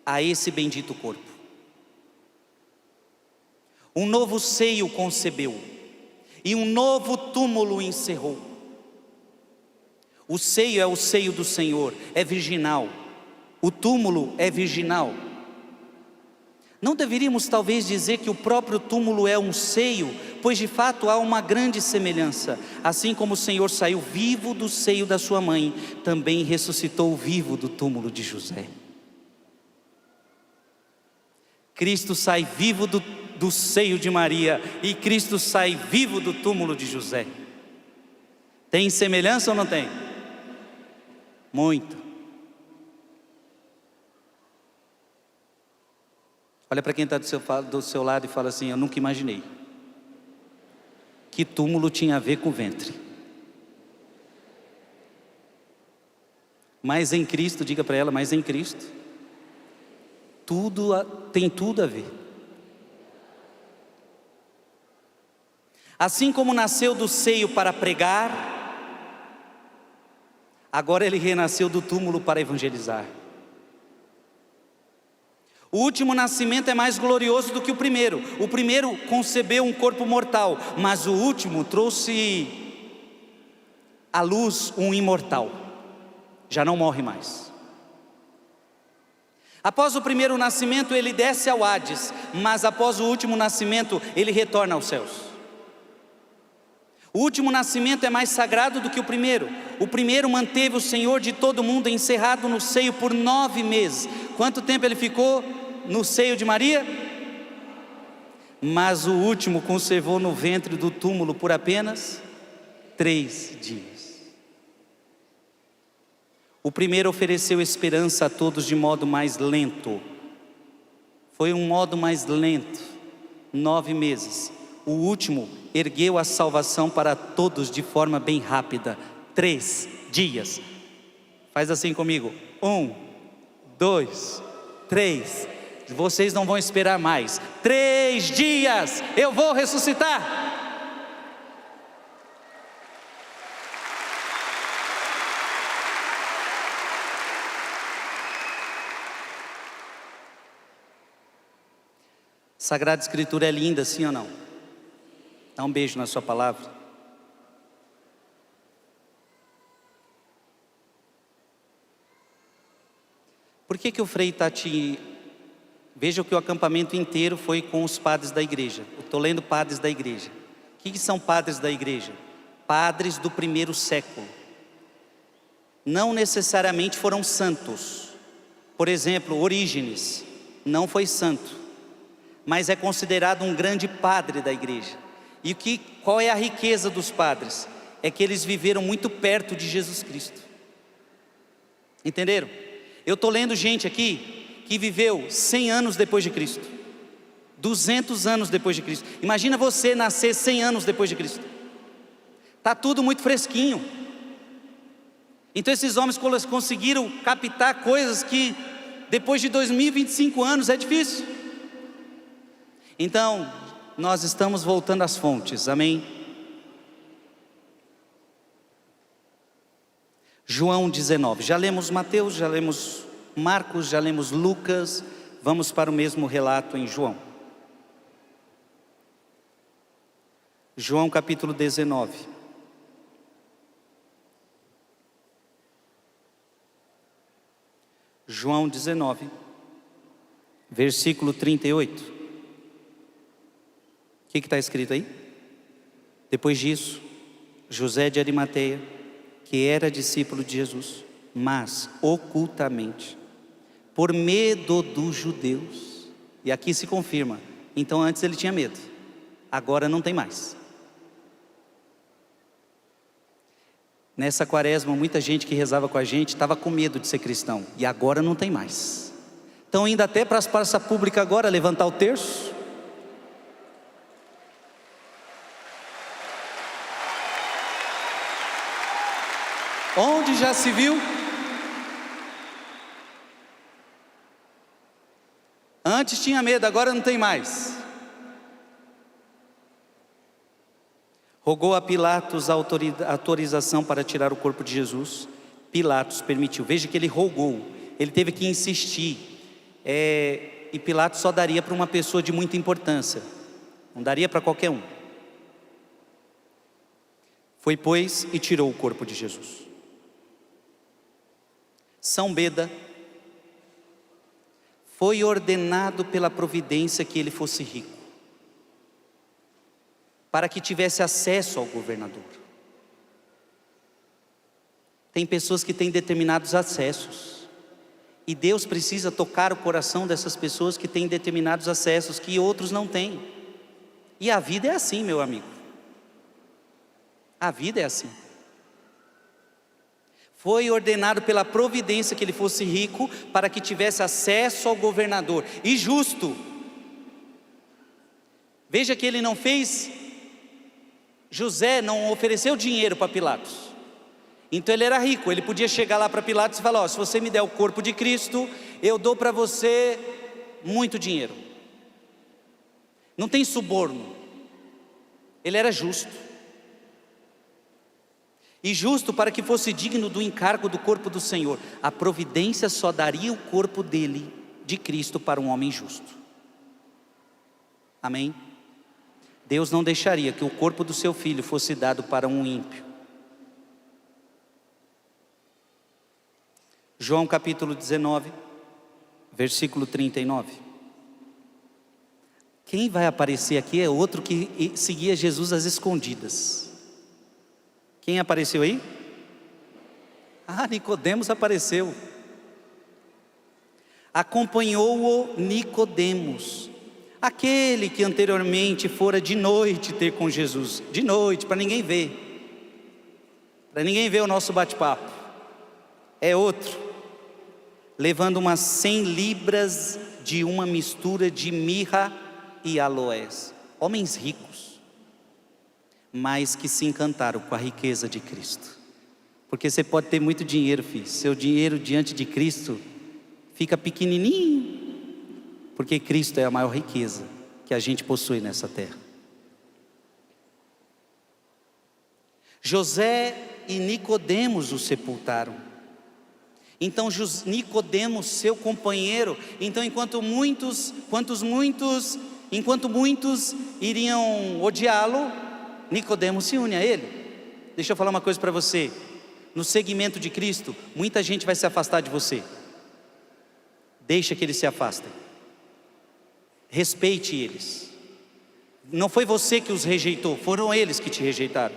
a esse bendito corpo. Um novo seio concebeu, e um novo túmulo encerrou. O seio é o seio do Senhor, é virginal. O túmulo é virginal. Não deveríamos talvez dizer que o próprio túmulo é um seio, pois de fato há uma grande semelhança. Assim como o Senhor saiu vivo do seio da sua mãe, também ressuscitou vivo do túmulo de José. Cristo sai vivo do seio de Maria, e Cristo sai vivo do túmulo de José. Tem semelhança ou não tem? Muito. Olha para quem está do seu lado e fala assim: eu nunca imaginei que túmulo tinha a ver com o ventre. Mas em Cristo, diga para ela, mas em Cristo, tem tudo a ver. Assim como nasceu do seio para pregar, agora ele renasceu do túmulo para evangelizar. O último nascimento é mais glorioso do que o primeiro. O primeiro concebeu um corpo mortal, mas o último trouxe à luz um imortal. Já não morre mais. Após o primeiro nascimento ele desce ao Hades, mas após o último nascimento ele retorna aos céus. O último nascimento é mais sagrado do que o primeiro. O primeiro manteve o Senhor de todo mundo encerrado no seio por 9 meses. Quanto tempo ele ficou no seio de Maria? Mas o último conservou no ventre do túmulo por apenas 3 dias. O primeiro ofereceu esperança a todos de modo mais lento. Foi um modo mais lento, 9 meses. O último ergueu a salvação para todos de forma bem rápida, 3 dias. Faz assim comigo: 1, 2, 3. Vocês não vão esperar mais. 3 dias eu vou ressuscitar. Sagrada Escritura é linda, sim ou não? Dá um beijo na sua palavra. Por que o Frei está te... Veja que o acampamento inteiro foi com os padres da igreja. Eu estou lendo padres da igreja. O que são padres da igreja? Padres do primeiro século. Não necessariamente foram santos. Por exemplo, Orígenes não foi santo, mas é considerado um grande padre da igreja. E qual é a riqueza dos padres? É que eles viveram muito perto de Jesus Cristo. Entenderam? Eu estou lendo gente aqui que viveu 100 anos depois de Cristo, 200 anos depois de Cristo. Imagina você nascer 100 anos depois de Cristo. Está tudo muito fresquinho. Então esses homens conseguiram captar coisas que depois de 2025 anos é difícil. Então nós estamos voltando às fontes, amém? João 19, já lemos Mateus, já lemos Marcos, já lemos Lucas, vamos para o mesmo relato em João. João capítulo 19. João 19, versículo 38. O que está escrito aí? Depois disso, José de Arimateia, que era discípulo de Jesus, mas ocultamente, por medo dos judeus, e aqui se confirma, então antes ele tinha medo, agora não tem mais. Nessa quaresma, muita gente que rezava com a gente estava com medo de ser cristão, e agora não tem mais. Estão indo até para as praças públicas agora levantar o terço. Onde já se viu? Antes tinha medo, agora não tem mais. Rogou a Pilatos a autorização para tirar o corpo de Jesus. Pilatos permitiu. Veja que ele rogou, ele teve que insistir. E Pilatos só daria para uma pessoa de muita importância, não daria para qualquer um. Foi, pois, e tirou o corpo de Jesus. São Beda, foi ordenado pela providência que ele fosse rico, para que tivesse acesso ao governador. Tem pessoas que têm determinados acessos, e Deus precisa tocar o coração dessas pessoas que têm determinados acessos que outros não têm. E a vida é assim, meu amigo. A vida é assim. Foi ordenado pela providência que ele fosse rico, para que tivesse acesso ao governador, e justo. Veja que ele não fez, José não ofereceu dinheiro para Pilatos. Então ele era rico, ele podia chegar lá para Pilatos e falar: se você me der o corpo de Cristo, eu dou para você muito dinheiro. Não tem suborno. Ele era justo. E justo para que fosse digno do encargo do corpo do Senhor. A providência só daria o corpo dele, de Cristo, para um homem justo. Amém? Deus não deixaria que o corpo do seu filho fosse dado para um ímpio. João capítulo 19, versículo 39. Quem vai aparecer aqui é outro que seguia Jesus às escondidas. Quem apareceu aí? Nicodemos apareceu. Acompanhou-o Nicodemos, aquele que anteriormente fora de noite ter com Jesus. De noite, para ninguém ver. Para ninguém ver o nosso bate-papo. É outro. Levando umas 100 libras de uma mistura de mirra e aloés. Homens ricos, mas que se encantaram com a riqueza de Cristo. Porque você pode ter muito dinheiro, filho, seu dinheiro diante de Cristo fica pequenininho, porque Cristo é a maior riqueza que a gente possui nessa terra. José e Nicodemos o sepultaram. Então Nicodemos, seu companheiro, então enquanto muitos iriam odiá-lo, Nicodemos se une a ele. Deixa eu falar uma coisa para você. No segmento de Cristo, muita gente vai se afastar de você. Deixa que eles se afastem. Respeite eles. Não foi você que os rejeitou, foram eles que te rejeitaram.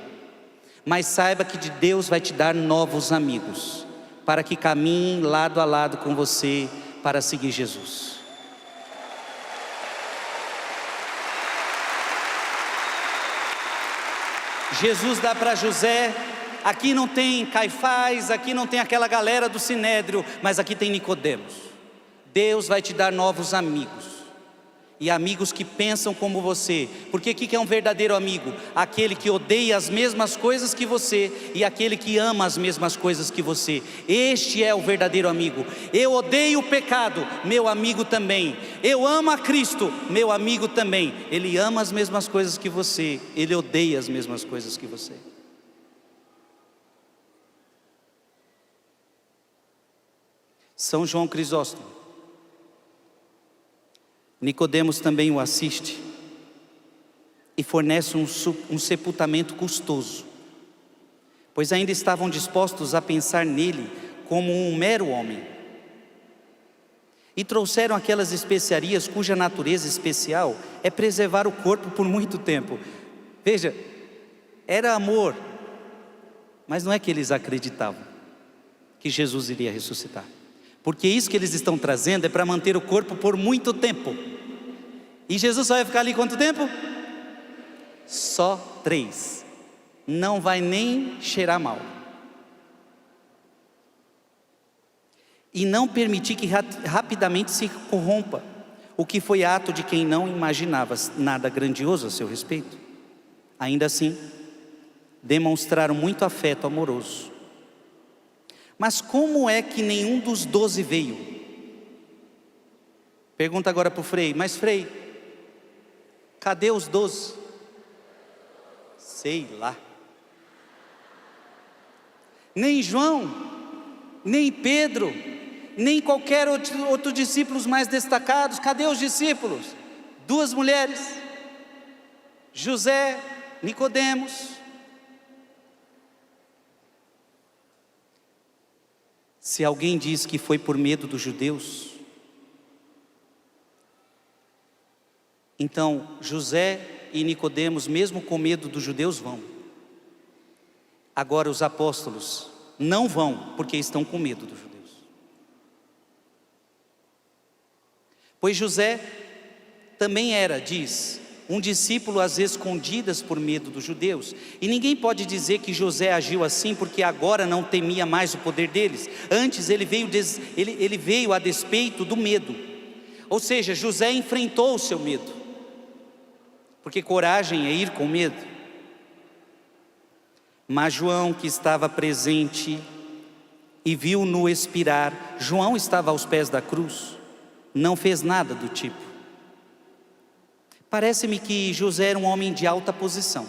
Mas saiba que de Deus vai te dar novos amigos, para que caminhem lado a lado com você, para seguir Jesus. Jesus dá para José. Aqui não tem Caifás, aqui não tem aquela galera do Sinédrio, mas aqui tem Nicodemos. Deus vai te dar novos amigos, e amigos que pensam como você. Porque o que é um verdadeiro amigo? Aquele que odeia as mesmas coisas que você, e aquele que ama as mesmas coisas que você. Este é o verdadeiro amigo. Eu odeio o pecado, meu amigo também. Eu amo a Cristo, meu amigo também. Ele ama as mesmas coisas que você, ele odeia as mesmas coisas que você. São João Crisóstomo. Nicodemos também o assiste e fornece um sepultamento custoso, pois ainda estavam dispostos a pensar nele como um mero homem. E trouxeram aquelas especiarias cuja natureza especial é preservar o corpo por muito tempo. Veja, era amor, mas não é que eles acreditavam que Jesus iria ressuscitar. Porque isso que eles estão trazendo é para manter o corpo por muito tempo. E Jesus só vai ficar ali quanto tempo? Só 3. Não vai nem cheirar mal. E não permitir que rapidamente se corrompa, o que foi ato de quem não imaginava nada grandioso a seu respeito. Ainda assim, demonstraram muito afeto amoroso. Mas como é que nenhum dos 12 veio? Pergunta agora para o Frei: mas Frei, cadê os 12? Sei lá. Nem João, nem Pedro, nem qualquer outro discípulo mais destacados. Cadê os discípulos? 2 mulheres, José, Nicodemos. Se alguém diz que foi por medo dos judeus, então José e Nicodemos, mesmo com medo dos judeus, vão. Agora os apóstolos não vão porque estão com medo dos judeus. Pois José também era, diz, um discípulo às escondidas por medo dos judeus. E ninguém pode dizer que José agiu assim porque agora não temia mais o poder deles. Antes ele veio a despeito do medo. Ou seja, José enfrentou o seu medo. Porque coragem é ir com medo. Mas João, que estava presente e viu-no expirar, João estava aos pés da cruz, não fez nada do tipo. Parece-me que José era um homem de alta posição,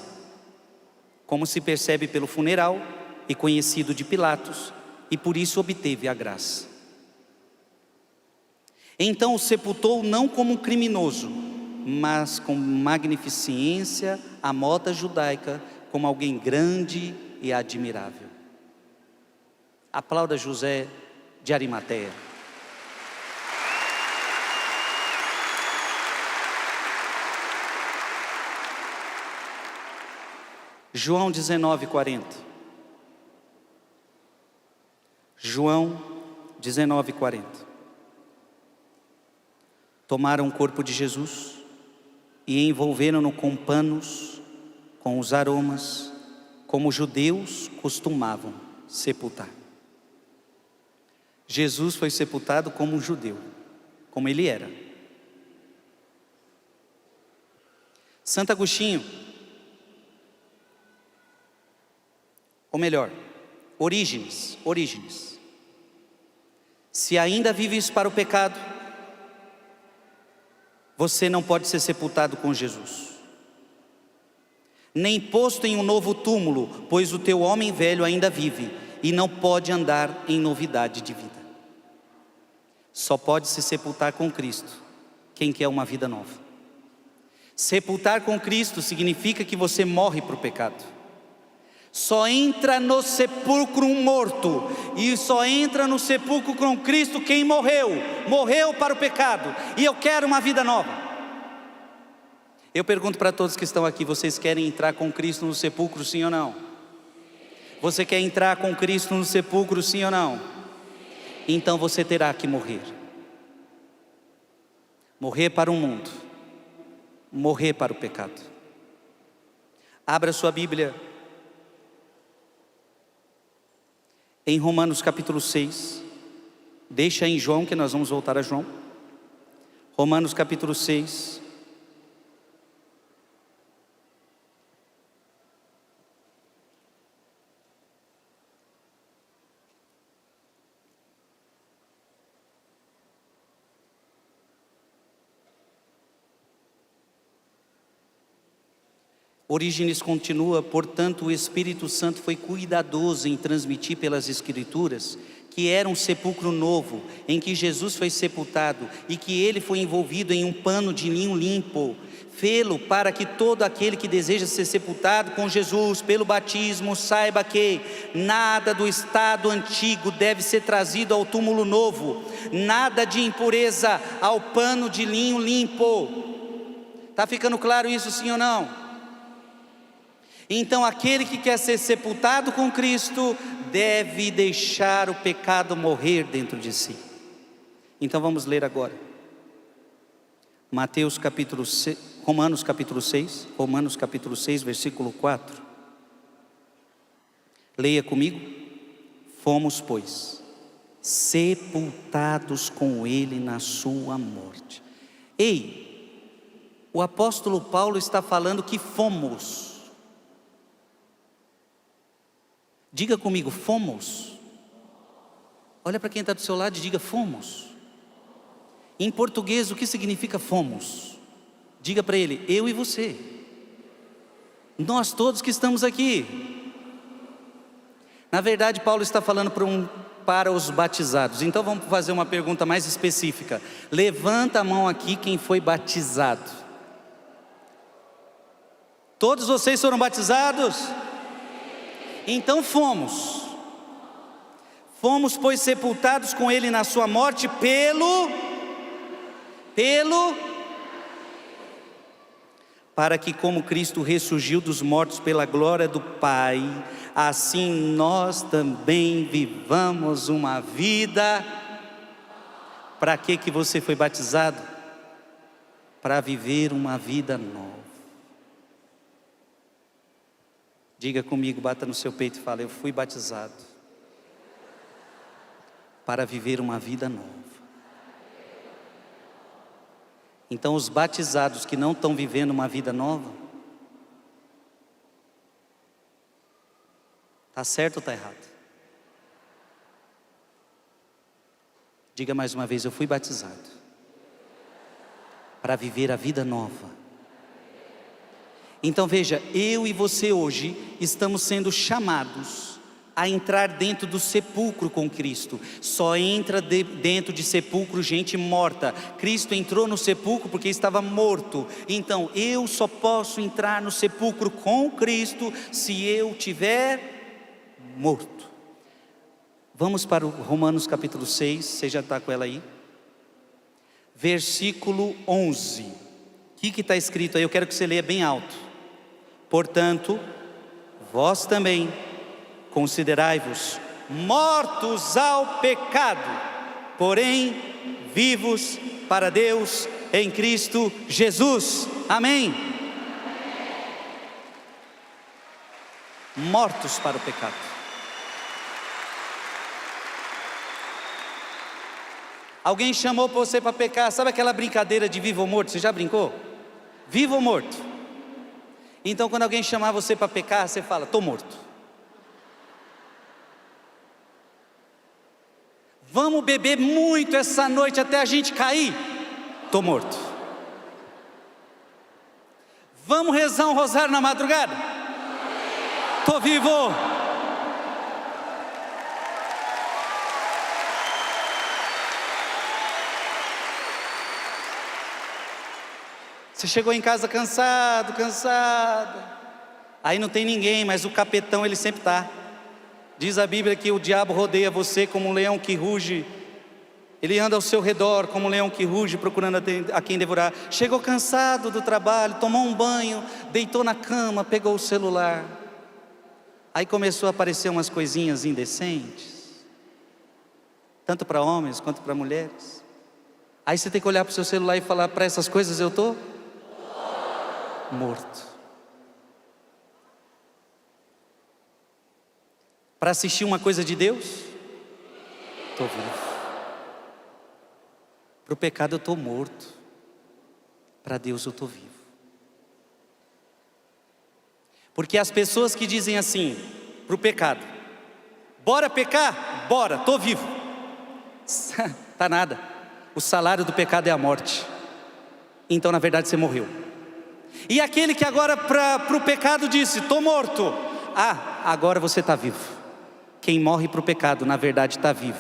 como se percebe pelo funeral, e conhecido de Pilatos, e por isso obteve a graça. Então o sepultou não como um criminoso, mas com magnificência à moda judaica, como alguém grande e admirável. Aplauda José de Arimateia. João 19:40. João 19:40. Tomaram o corpo de Jesus e envolveram-no com panos, com os aromas, como os judeus costumavam sepultar. Jesus foi sepultado como um judeu, como ele era. Santo Agostinho, ou melhor, Orígenes. Se ainda vives para o pecado, você não pode ser sepultado com Jesus, nem posto em um novo túmulo, pois o teu homem velho ainda vive e não pode andar em novidade de vida. Só pode se sepultar com Cristo quem quer uma vida nova. Sepultar com Cristo significa que você morre para o pecado. Só entra no sepulcro um morto, e só entra no sepulcro com Cristo quem morreu para o pecado. E eu quero uma vida nova. Eu pergunto para todos que estão aqui: vocês querem entrar com Cristo no sepulcro, sim ou não? Você quer entrar com Cristo no sepulcro, sim ou não? Então você terá que morrer. Morrer para o mundo, morrer para o pecado. Abra sua Bíblia em Romanos capítulo 6, deixa em João, que nós vamos voltar a João. Romanos capítulo 6. Orígenes continua: portanto o Espírito Santo foi cuidadoso em transmitir pelas Escrituras que era um sepulcro novo, em que Jesus foi sepultado e que ele foi envolvido em um pano de linho limpo, fê-lo para que todo aquele que deseja ser sepultado com Jesus pelo batismo saiba que nada do estado antigo deve ser trazido ao túmulo novo, nada de impureza ao pano de linho limpo. Está ficando claro isso, sim ou não? Então aquele que quer ser sepultado com Cristo deve deixar o pecado morrer dentro de si. Então vamos ler agora Romanos capítulo 6, versículo 4. Leia comigo. Fomos, pois, sepultados com ele na sua morte. Ei, o apóstolo Paulo está falando que fomos. Diga comigo: fomos. Olha para quem está do seu lado e diga: fomos. Em português, o que significa fomos? Diga para ele: eu e você. Nós todos que estamos aqui. Na verdade, Paulo está falando para os batizados. Então vamos fazer uma pergunta mais específica. Levanta a mão aqui quem foi batizado. Todos vocês foram batizados? Então fomos. Fomos, pois, sepultados com ele na sua morte para que, como Cristo ressurgiu dos mortos pela glória do Pai, assim nós também vivamos uma vida. Para que você foi batizado? Para viver uma vida nova. Diga comigo, bata no seu peito e fala: eu fui batizado para viver uma vida nova. Então os batizados que não estão vivendo uma vida nova, está certo ou está errado? Diga mais uma vez: eu fui batizado para viver a vida nova. Então veja, eu e você hoje estamos sendo chamados a entrar dentro do sepulcro com Cristo. Só entra dentro de sepulcro gente morta. Cristo entrou no sepulcro porque estava morto. Então eu só posso entrar no sepulcro com Cristo se eu tiver morto. Vamos para o Romanos capítulo 6, você já está com ela aí? Versículo 11. O que está escrito aí? Eu quero que você leia bem alto. Portanto, vós também considerai-vos mortos ao pecado, porém vivos para Deus em Cristo Jesus. Amém? Mortos para o pecado. Alguém chamou você para pecar. Sabe aquela brincadeira de vivo ou morto? Você já brincou? Vivo ou morto? Então quando alguém chamar você para pecar, você fala: estou morto. Vamos beber muito essa noite até a gente cair? Estou morto. Vamos rezar um rosário na madrugada? Estou vivo. Você chegou em casa cansado. Aí não tem ninguém, mas o capetão ele sempre está. Diz a Bíblia que o diabo rodeia você como um leão que ruge. Ele anda ao seu redor como um leão que ruge, procurando a quem devorar. Chegou cansado do trabalho, tomou um banho, deitou na cama, pegou o celular. Aí começou a aparecer umas coisinhas indecentes, tanto para homens quanto para mulheres. Aí você tem que olhar para o seu celular e falar: para essas coisas eu estou morto. Para assistir uma coisa de Deus, estou vivo. Para o pecado eu estou morto. Para Deus eu estou vivo. Porque as pessoas que dizem assim para o pecado: bora pecar? Bora, estou vivo. Tá nada. O salário do pecado é a morte. Então na verdade você morreu. E aquele que agora para o pecado disse: estou morto. Ah, agora você está vivo. Quem morre para o pecado na verdade está vivo.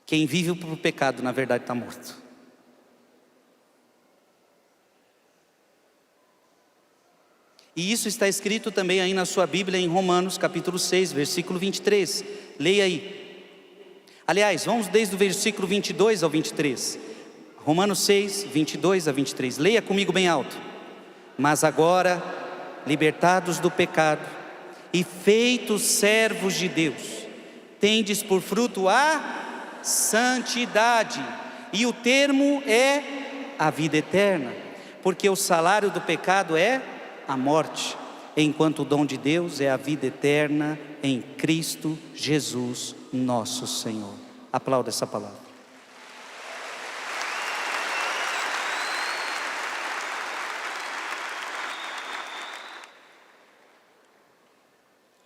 Quem vive para o pecado na verdade está morto. E isso está escrito também aí na sua Bíblia em Romanos capítulo 6, versículo 23. Leia aí. Aliás, vamos desde o versículo 22 ao 23. Romanos 6, 22 a 23. Leia comigo bem alto. Mas agora, libertados do pecado e feitos servos de Deus, tendes por fruto a santidade. E o termo é a vida eterna. Porque o salário do pecado é a morte, enquanto o dom de Deus é a vida eterna em Cristo Jesus, nosso Senhor. Aplauda essa palavra.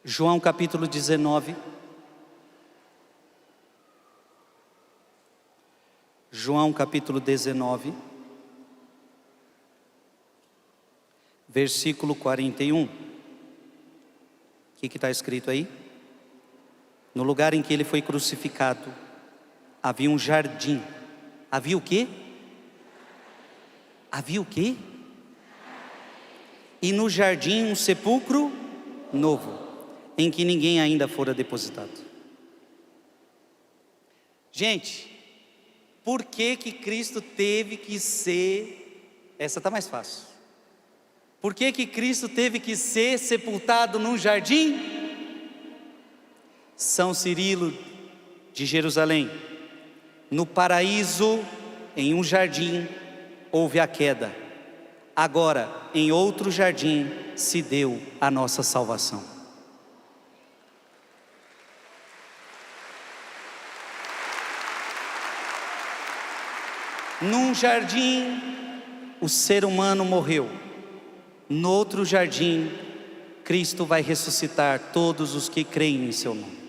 João capítulo 19, João capítulo 19, versículo 41. O que está escrito aí? No lugar em que ele foi crucificado, havia um jardim. Havia o quê? Havia o quê? E no jardim um sepulcro novo, em que ninguém ainda fora depositado. Gente, por que Cristo teve que ser... Essa está mais fácil. Por que Cristo teve que ser sepultado num jardim? São Cirilo de Jerusalém. No paraíso, em um jardim, houve a queda. Agora, em outro jardim, se deu a nossa salvação. Num jardim, o ser humano morreu. No outro jardim, Cristo vai ressuscitar todos os que creem em seu nome.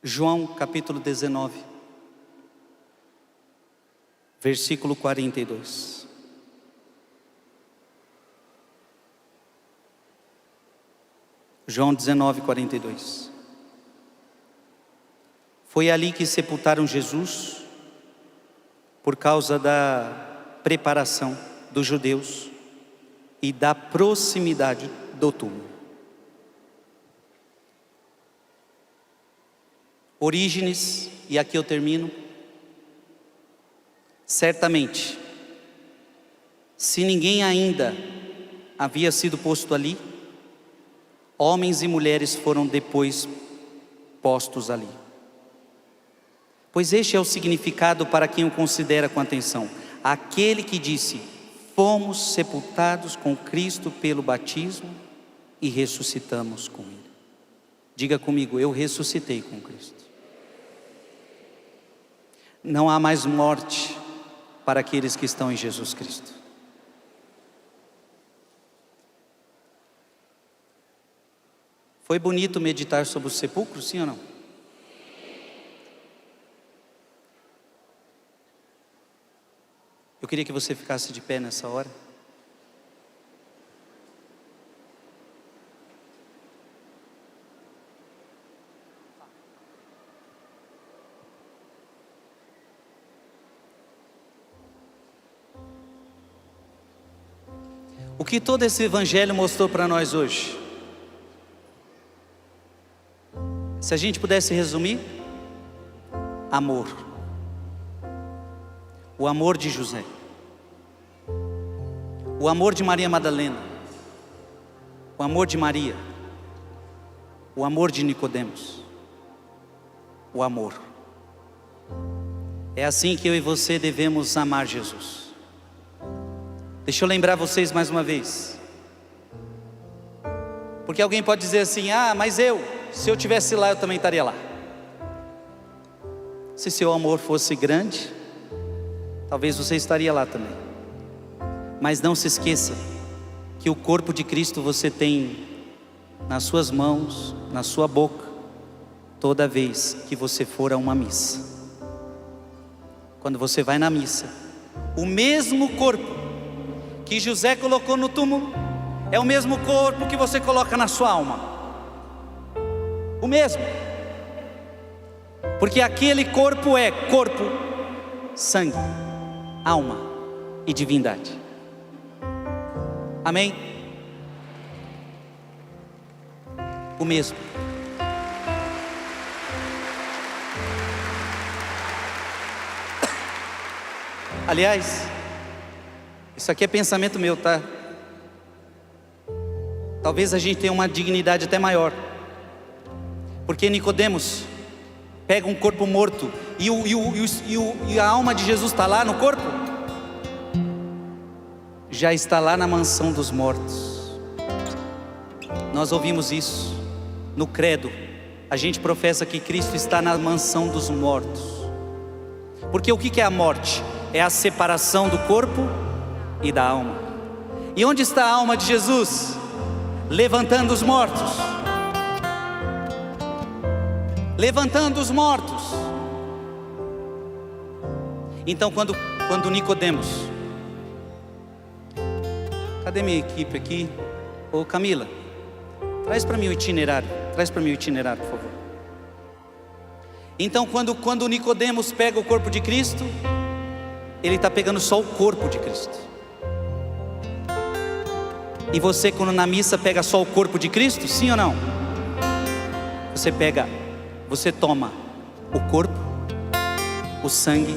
João capítulo 19, versículo 42. João 19, 42. Foi ali que sepultaram Jesus, por causa da preparação dos judeus e da proximidade do túmulo. Orígenes, e aqui eu termino. Certamente, se ninguém ainda havia sido posto ali, homens e mulheres foram depois postos ali. Pois este é o significado para quem o considera com atenção. Aquele que disse: fomos sepultados com Cristo pelo batismo e ressuscitamos com Ele. Diga comigo: eu ressuscitei com Cristo. Não há mais morte para aqueles que estão em Jesus Cristo. Foi bonito meditar sobre o sepulcro, sim ou não? Eu queria que você ficasse de pé nessa hora. O que todo esse evangelho mostrou para nós hoje? Se a gente pudesse resumir: amor. O amor de José, o amor de Maria Madalena, o amor de Maria, o amor de Nicodemos, o amor. É assim que eu e você devemos amar Jesus. Deixa eu lembrar vocês mais uma vez, porque alguém pode dizer assim: ah, mas se eu tivesse lá, eu também estaria lá. Se seu amor fosse grande, talvez você estaria lá também. Mas não se esqueça que o corpo de Cristo você tem nas suas mãos, na sua boca, toda vez que você for a uma missa. Quando você vai na missa, o mesmo corpo que José colocou no túmulo é o mesmo corpo que você coloca na sua alma. O mesmo. Porque aquele corpo é corpo, sangue, alma e divindade. Amém? O mesmo. Aliás, isso aqui é pensamento meu, tá? Talvez a gente tenha uma dignidade até maior, porque Nicodemos pega um corpo morto e a alma de Jesus está lá no corpo. Já está lá na mansão dos mortos. Nós ouvimos isso no credo. A gente professa que Cristo está na mansão dos mortos. Porque o que é a morte? É a separação do corpo e da alma. E onde está a alma de Jesus? Levantando os mortos. Levantando os mortos. Então quando Nicodemos, cadê minha equipe aqui? Ô Camila, traz para mim o itinerário, por favor. Então quando Nicodemos pega o corpo de Cristo, ele está pegando só o corpo de Cristo. E você, quando na missa pega só o corpo de Cristo, sim ou não? Você toma o corpo, o sangue.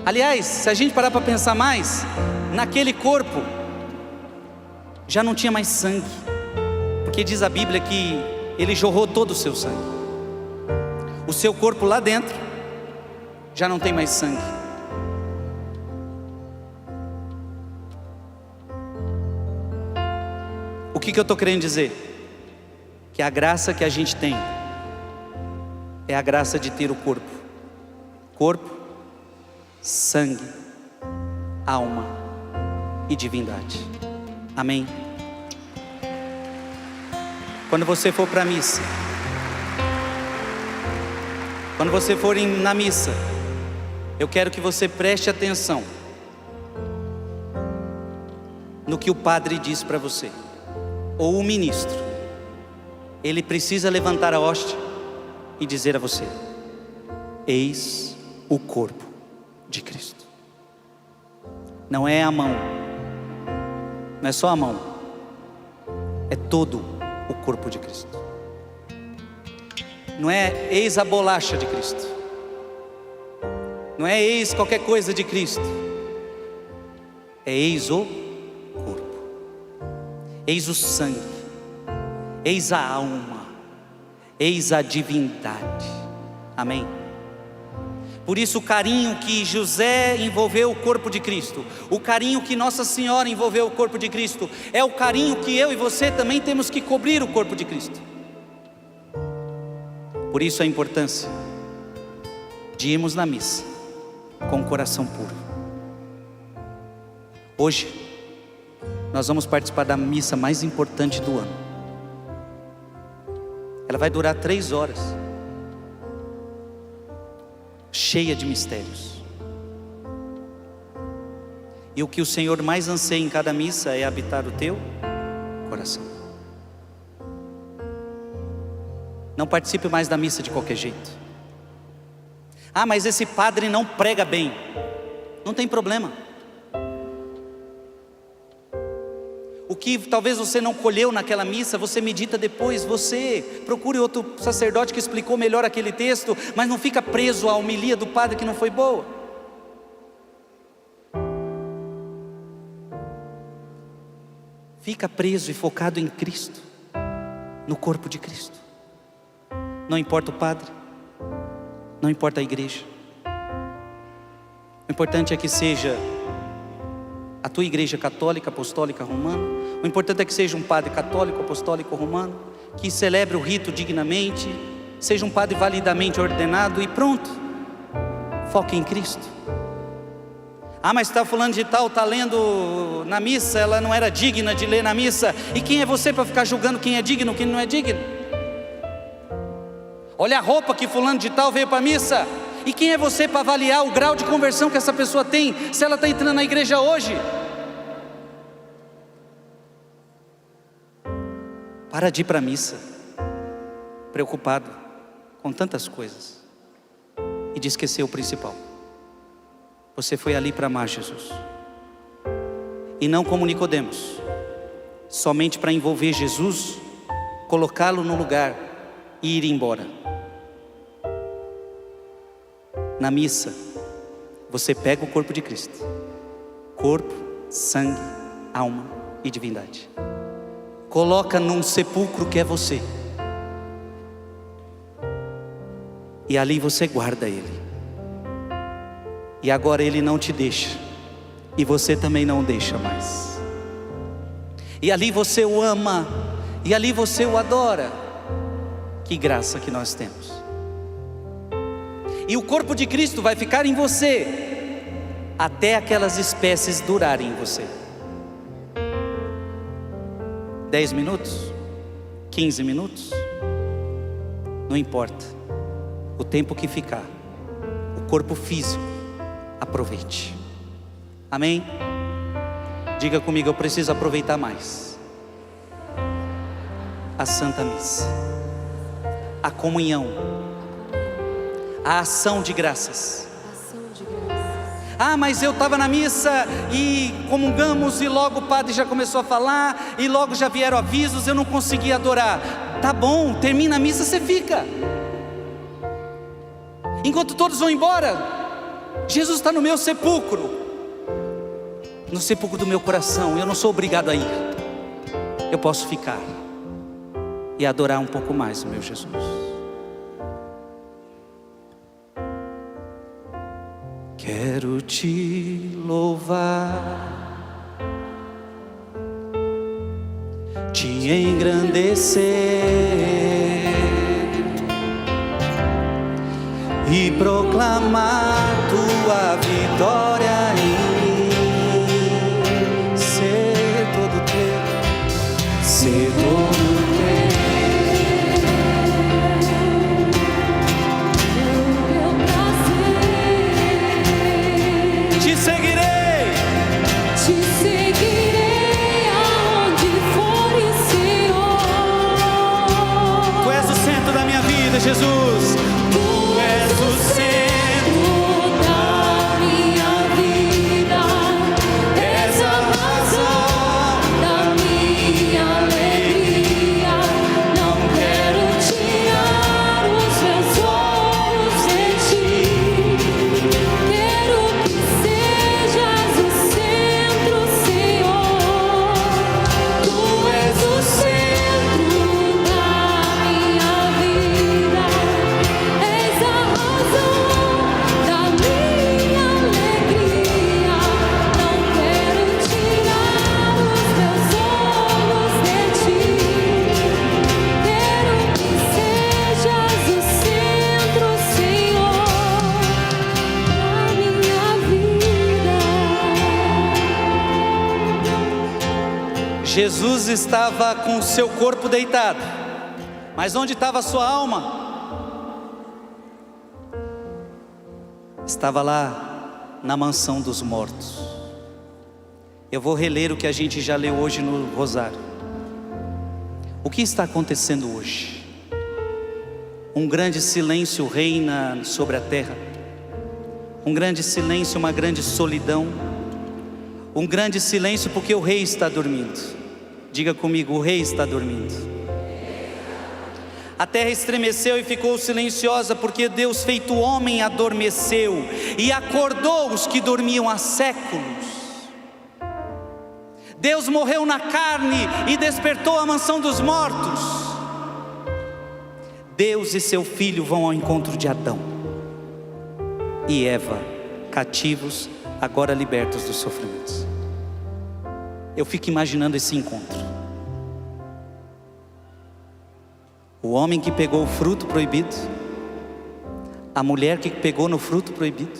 Aliás, se a gente parar para pensar mais, naquele corpo já não tinha mais sangue, porque diz a Bíblia que ele jorrou todo o seu sangue. O seu corpo lá dentro já não tem mais sangue. O que eu estou querendo dizer? Que a graça que a gente tem é a graça de ter o corpo, sangue, alma e divindade. Amém? Quando você for para a missa, quando você for na missa, eu quero que você preste atenção no que o padre diz para você, ou o ministro. Ele precisa levantar a hóstia e dizer a você: eis o corpo de Cristo. Não é a mão, não é só a mão, é todo o corpo de Cristo. Não é eis a bolacha de Cristo, não é eis qualquer coisa de Cristo, é eis o corpo, eis o sangue, eis a alma, eis a divindade. Amém? Por isso o carinho que José envolveu o corpo de Cristo, o carinho que Nossa Senhora envolveu o corpo de Cristo, é o carinho que eu e você também temos que cobrir o corpo de Cristo. Por isso a importância de irmos na missa com o coração puro. Hoje nós vamos participar da missa mais importante do ano. Ela vai durar 3 horas, cheia de mistérios. E o que o Senhor mais anseia em cada missa é habitar o teu coração. Não participe mais da missa de qualquer jeito. Ah, mas esse padre não prega bem. Não tem problema. O que talvez você não colheu naquela missa, você medita depois. Você procure outro sacerdote que explicou melhor aquele texto, mas não fica preso à homilia do padre que não foi boa. Fica preso e focado em Cristo, no corpo de Cristo. Não importa o padre, não importa a igreja. O importante é que seja a tua igreja católica, apostólica, romana. O importante é que seja um padre católico, apostólico, romano, que celebre o rito dignamente, seja um padre validamente ordenado e pronto. Foque em Cristo. Ah, mas está fulano de tal, está lendo na missa, ela não era digna de ler na missa. E quem é você para ficar julgando quem é digno, quem não é digno? Olha a roupa que fulano de tal veio para a missa. E quem é você para avaliar o grau de conversão que essa pessoa tem, se ela está entrando na igreja hoje? Para de ir para a missa preocupado com tantas coisas e de esquecer o principal. Você foi ali para amar Jesus, e não como Nicodemos, somente para envolver Jesus, colocá-lo no lugar e ir embora. Na missa, você pega o corpo de Cristo, corpo, sangue, alma e divindade, coloca num sepulcro que é você, e ali você guarda ele. E agora ele não te deixa, e você também não o deixa mais. E ali você o ama, e ali você o adora. Que graça que nós temos. E o corpo de Cristo vai ficar em você até aquelas espécies durarem em você. 10 minutos? 15 minutos? Não importa. O tempo que ficar, o corpo físico, aproveite. Amém? Diga comigo, eu preciso aproveitar mais a Santa Missa, a comunhão, a ação de graças. Ah, mas eu estava na missa e comungamos e logo o padre já começou a falar e logo já vieram avisos, eu não consegui adorar. Tá bom, termina a missa, você fica. Enquanto todos vão embora, Jesus está no meu sepulcro, no sepulcro do meu coração. Eu não sou obrigado a ir, eu posso ficar e adorar um pouco mais o meu Jesus. Quero te louvar, te engrandecer e proclamar tua vitória em mim. Ser todo teu, ser todo Jesus, tu és o centro da minha vida, és a razão da minha alegria. Não quero tirar os meus olhos de ti, quero que sejas o centro, Senhor. Tu és o centro da minha vida. Jesus estava com o seu corpo deitado, mas onde estava a sua alma? Estava lá na mansão dos mortos. Eu vou reler o que a gente já leu hoje no Rosário. O que está acontecendo hoje? Um grande silêncio reina sobre a terra, um grande silêncio, uma grande solidão, um grande silêncio porque o rei está dormindo. Diga comigo, o rei está dormindo. A terra estremeceu e ficou silenciosa, porque Deus feito homem adormeceu e acordou os que dormiam há séculos. Deus morreu na carne e despertou a mansão dos mortos. Deus e seu filho vão ao encontro de Adão e Eva, cativos, agora libertos dos sofrimentos. Eu fico imaginando esse encontro. O homem que pegou o fruto proibido, a mulher que pegou no fruto proibido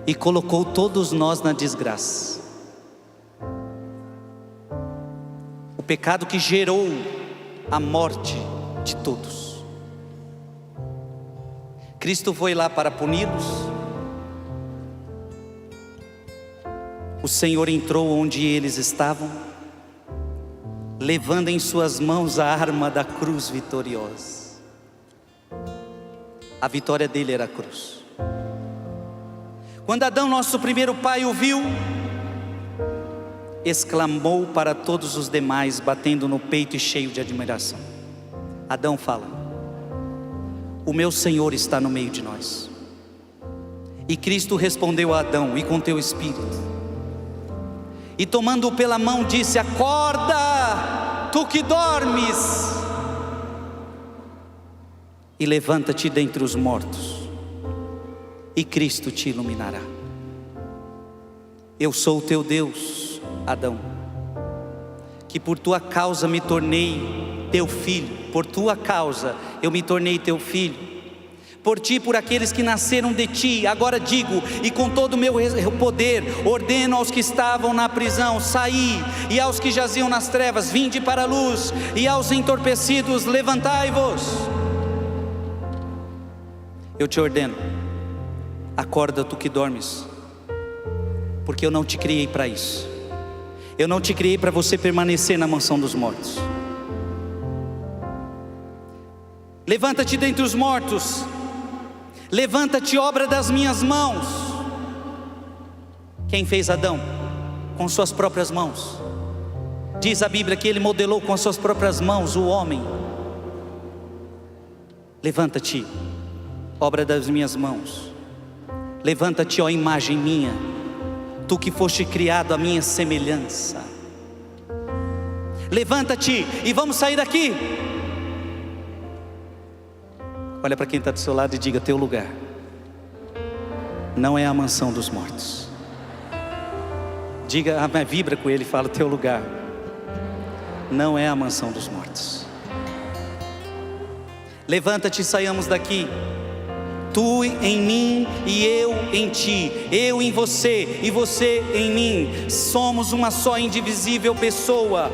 e colocou todos nós na desgraça. O pecado que gerou a morte de todos. Cristo foi lá para puni-los. O Senhor entrou onde eles estavam, levando em suas mãos a arma da cruz vitoriosa. A vitória dele era a cruz. Quando Adão, nosso primeiro pai, o viu, exclamou para todos os demais, batendo no peito e cheio de admiração. Adão fala: o meu Senhor está no meio de nós. E Cristo respondeu a Adão: e com teu espírito. E tomando-o pela mão disse: acorda, tu que dormes, e levanta-te dentre os mortos, e Cristo te iluminará. Eu sou o teu Deus, Adão, que por tua causa me tornei teu filho. Por tua causa eu me tornei teu filho, por ti, por aqueles que nasceram de ti. Agora digo, e com todo o meu poder, ordeno aos que estavam na prisão, saí, e aos que jaziam nas trevas, vinde para a luz, e aos entorpecidos, levantai-vos. Eu te ordeno, acorda tu que dormes, porque eu não te criei para isso. Eu não te criei para você permanecer na mansão dos mortos. Levanta-te dentre os mortos, levanta-te, obra das minhas mãos. Quem fez Adão? Com suas próprias mãos. Diz a Bíblia que ele modelou com as suas próprias mãos o homem. Levanta-te, obra das minhas mãos. Levanta-te, ó imagem minha, tu que foste criado à minha semelhança. Levanta-te e vamos sair daqui. Olha para quem está do seu lado e diga: teu lugar não é a mansão dos mortos. Diga, vibra com ele e fala: teu lugar não é a mansão dos mortos. Levanta-te e saiamos daqui. Tu em mim e eu em ti, eu em você e você em mim, somos uma só indivisível pessoa.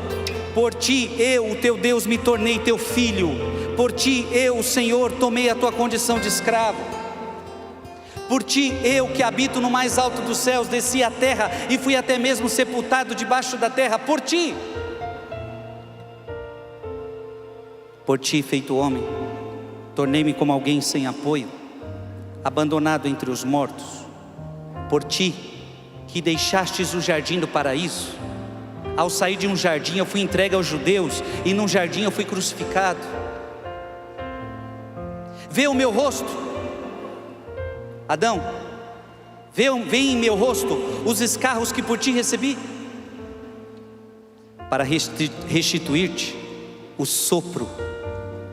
Por ti eu, o teu Deus, me tornei teu filho. Por ti eu, Senhor, tomei a tua condição de escravo. Por ti eu, que habito no mais alto dos céus, desci à terra e fui até mesmo sepultado debaixo da terra. Por ti, feito homem, tornei-me como alguém sem apoio, abandonado entre os mortos. Por ti, que deixastes o jardim do paraíso. Ao sair de um jardim eu fui entregue aos judeus, e num jardim eu fui crucificado. Vê o meu rosto, Adão, vê em meu rosto os escarros que por ti recebi, para restituir-te o sopro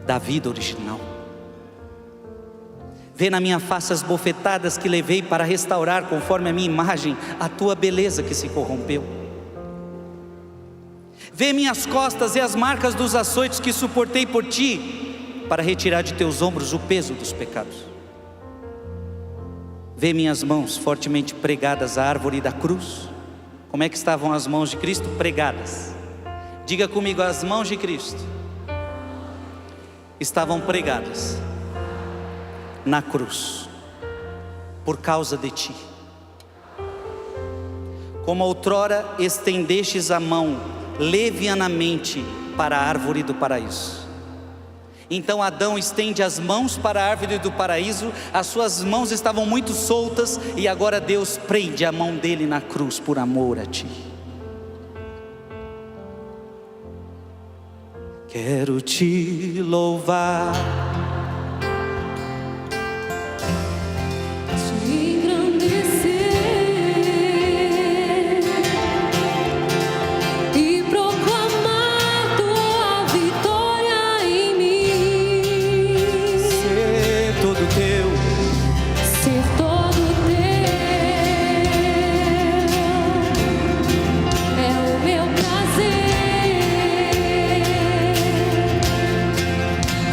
da vida original. Vê na minha face as bofetadas que levei para restaurar, conforme a minha imagem, a tua beleza que se corrompeu. Vê minhas costas e as marcas dos açoites que suportei por ti, para retirar de teus ombros o peso dos pecados. Vê minhas mãos fortemente pregadas à árvore da cruz. Como é que estavam as mãos de Cristo? Pregadas. Diga comigo: as mãos de Cristo estavam pregadas na cruz, por causa de ti. Como outrora estendestes a mão levianamente para a árvore do paraíso. Então Adão estende as mãos para a árvore do paraíso, as suas mãos estavam muito soltas, e agora Deus prende a mão dele na cruz por amor a ti. Quero te louvar,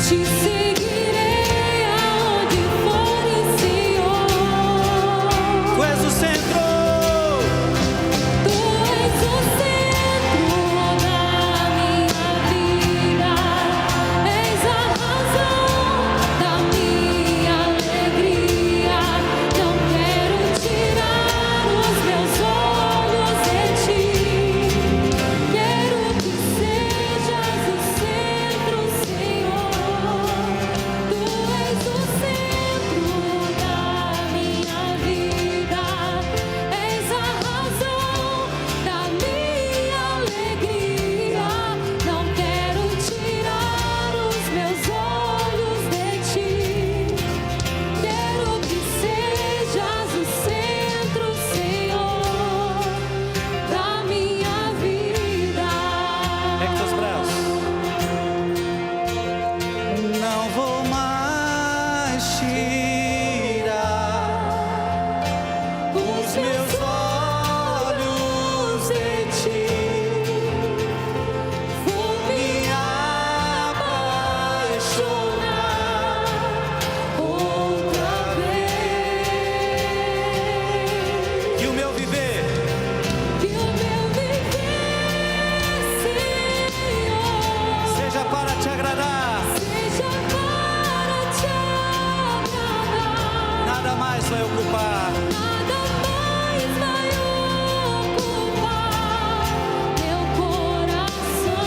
te ser
vai ocupar.
Nada mais vai ocupar meu coração.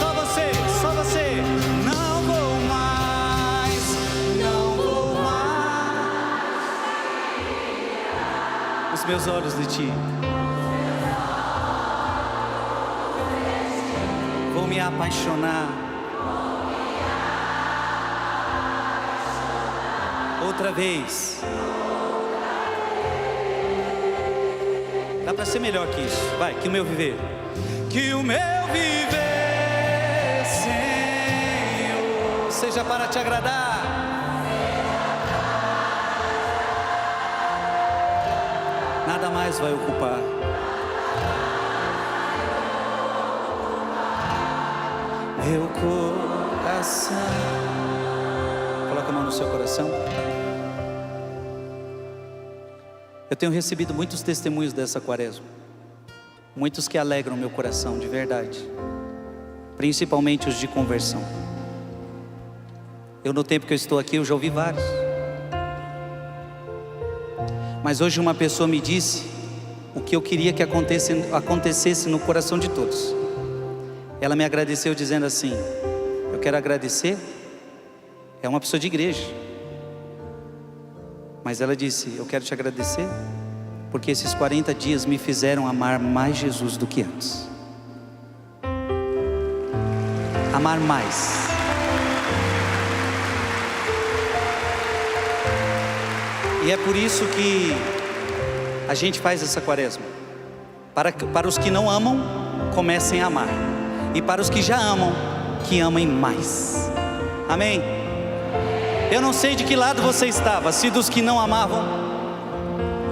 Só você, só você. Não vou mais, não vou mais. Os meus olhos de ti. Vou me apaixonar. Outra vez. Dá para ser melhor que isso. Vai, que o meu viver. Que o meu viver, Senhor, seja para te agradar. Nada mais vai ocupar. Meu coração. Coloca a mão no seu coração. Eu tenho recebido muitos testemunhos dessa quaresma. Muitos que alegram meu coração, de verdade. Principalmente os de conversão. No tempo que eu estou aqui, eu já ouvi vários. Mas hoje uma pessoa me disse o que eu queria que acontecesse no coração de todos. Ela me agradeceu dizendo assim: eu quero agradecer. É uma pessoa de igreja. Mas ela disse: eu quero te agradecer porque esses 40 dias me fizeram amar mais Jesus do que antes. Amar mais. E é por isso que a gente faz essa quaresma. Para os que não amam, comecem a amar. E para os que já amam, que amem mais. Amém? Eu não sei de que lado você estava, se dos que não amavam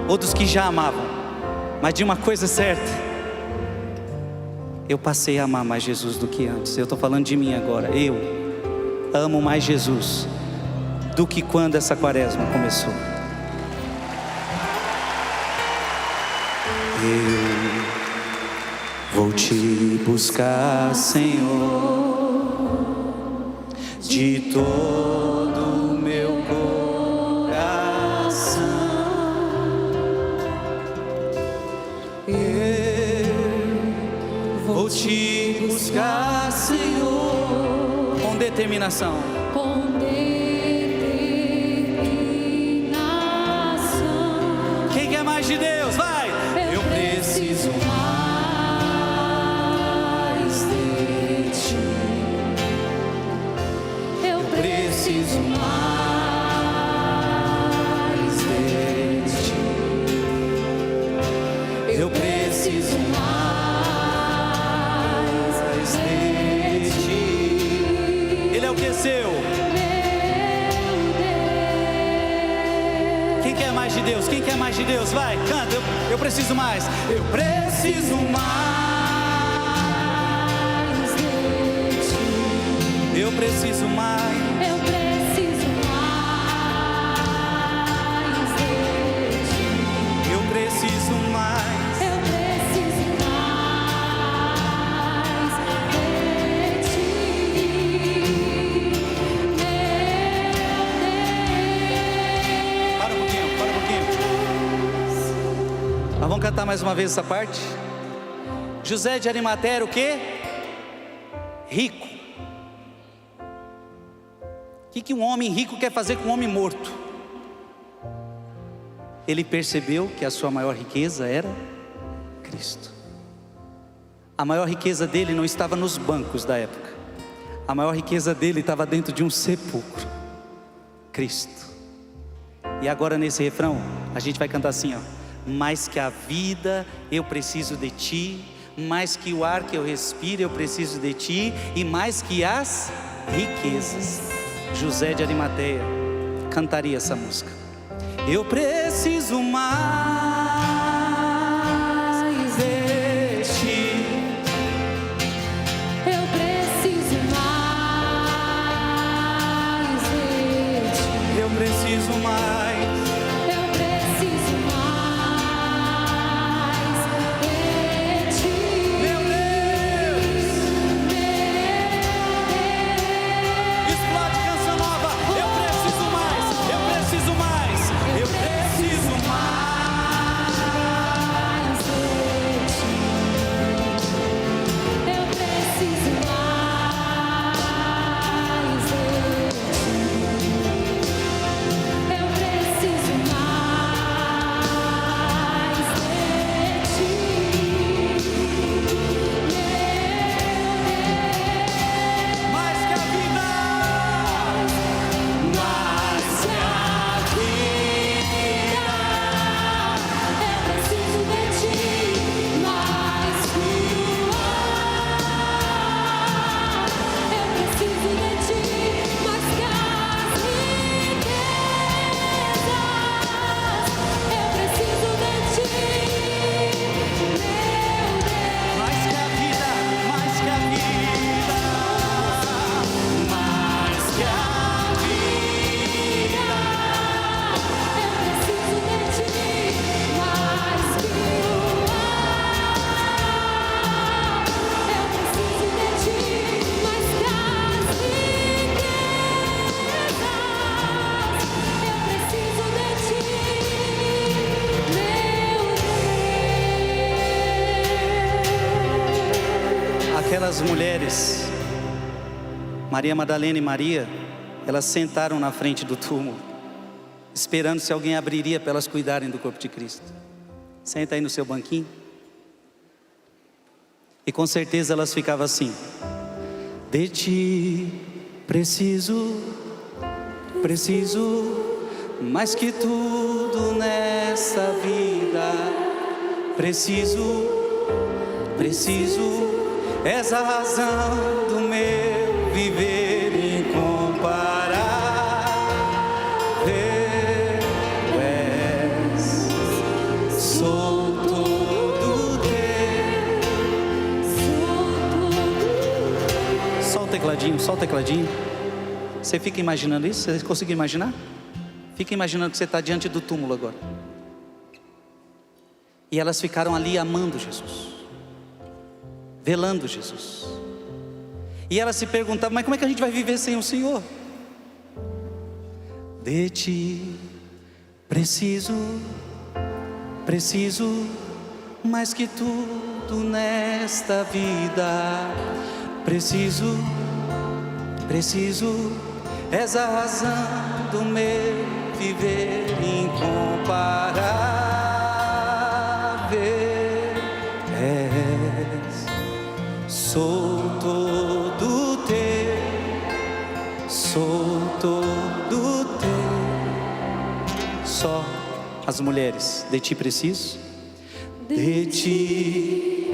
ou dos que já amavam, mas de uma coisa certa: eu passei a amar mais Jesus do que antes. Eu estou falando de mim agora. Eu amo mais Jesus do que quando essa quaresma começou. Eu vou te buscar, Senhor, de todo o meu coração. Eu vou te buscar, Senhor, com determinação.
Com determinação.
Quem quer mais de Deus? Vai! Eu preciso mais de ti.
Eu preciso mais
de ti. Eu preciso mais de ti. Ele é o que é seu. Quem quer mais de Deus? Quem quer mais de Deus? Vai, canta. Eu preciso mais. Eu preciso mais de ti. Eu preciso mais.
Eu preciso mais de ti.
Eu preciso mais.
Eu preciso mais de ti.
Para um pouquinho, para um pouquinho. Nós vamos cantar mais uma vez essa parte. José de Arimateia era o quê? Rico. O que um homem rico quer fazer com um homem morto? Ele percebeu que a sua maior riqueza era Cristo. A maior riqueza dele não estava nos bancos da época. A maior riqueza dele estava dentro de um sepulcro. Cristo. E agora nesse refrão, a gente vai cantar assim, ó: mais que a vida, eu preciso de ti. Mais que o ar que eu respiro, eu preciso de ti. E mais que as riquezas. José de Arimateia cantaria essa música. Eu preciso mais de ti.
Eu preciso mais de ti.
Eu preciso mais.
Eu preciso mais de ti.
Meu Deus, explode canção nova. Eu preciso mais. Eu preciso mais. Eu preciso aquelas mulheres, Maria Madalena e Maria, elas sentaram na frente do túmulo, esperando se alguém abriria para elas cuidarem do corpo de Cristo. Senta aí no seu banquinho. E com certeza elas ficavam assim: de ti preciso, mais que tudo nessa vida. Preciso, és a razão do meu viver incomparável. Sou todo teu. Só o tecladinho. Você fica imaginando isso? Você consegue imaginar? Fica imaginando que você está diante do túmulo agora. E elas ficaram ali amando Jesus, velando Jesus. E elas se perguntavam: mas como é que a gente vai viver sem o Senhor? De ti preciso, mais que tudo nesta vida. Preciso, és a razão do meu viver incomparável. Sou todo teu, Só as mulheres: de ti preciso, de ti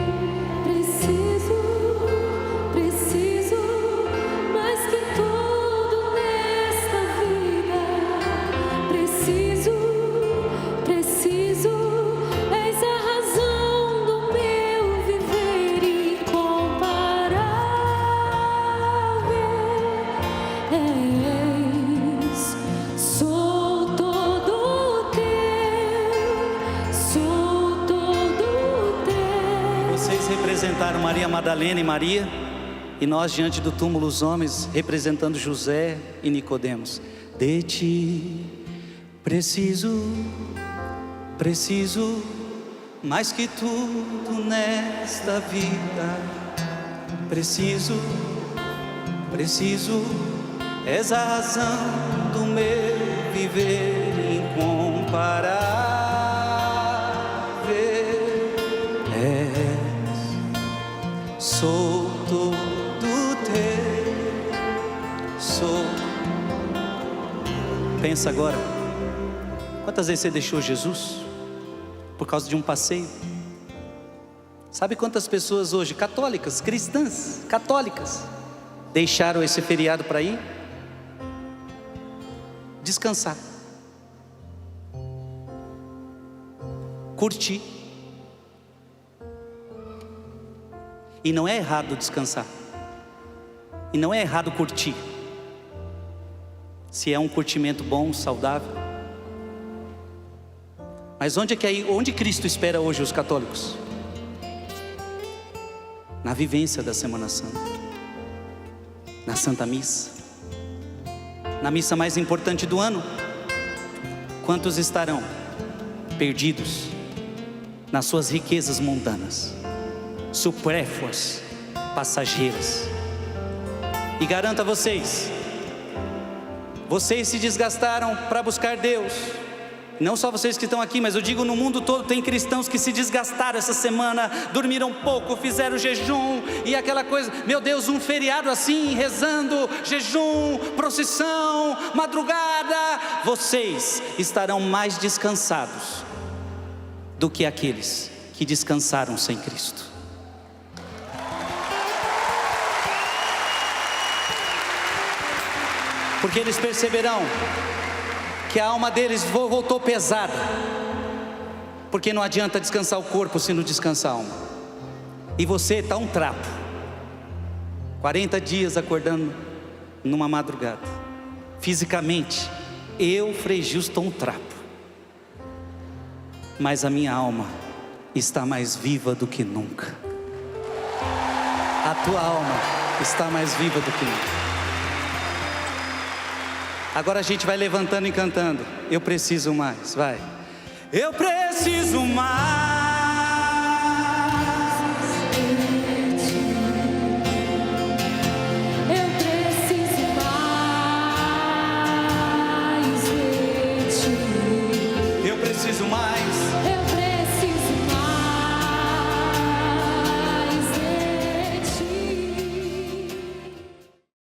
preciso, mais que tudo nesta vida. Preciso, és a razão do meu viver incomparável. Sou todo teu.
Vocês representaram Maria Madalena e Maria, e nós diante do túmulo os homens representando José e Nicodemos. De ti preciso, mais que tudo nesta vida. Preciso, és a razão do meu viver incomparável. Sou todo teu, Pensa agora, quantas vezes você deixou Jesus por causa de um passeio? Sabe quantas pessoas hoje, católicas, cristãs, católicas, deixaram esse feriado para ir descansar, curtir? E não é errado descansar, e não é errado curtir, se é um curtimento bom, saudável. Mas onde Cristo espera hoje os católicos? Na vivência da Semana Santa, na Santa Missa, na missa mais importante do ano. Quantos estarão perdidos nas suas riquezas mundanas, supérfluas, passageiras? E garanto a vocês se desgastaram para buscar Deus. Não só vocês que estão aqui, mas eu digo no mundo todo tem cristãos que se desgastaram essa semana, dormiram pouco, fizeram jejum e aquela coisa, meu Deus, um feriado assim, rezando, jejum, procissão, madrugada. Vocês estarão mais descansados do que aqueles que descansaram sem Cristo. Porque eles perceberão que a alma deles voltou pesada, porque não adianta descansar o corpo se não descansar a alma. E você está um trapo, 40 dias acordando numa madrugada. Fisicamente, eu, Frei Gil, estou um trapo, mas a minha alma está mais viva do que nunca. A tua alma está mais viva do que nunca. Agora a gente vai levantando e cantando. Eu preciso mais, vai. Eu preciso mais.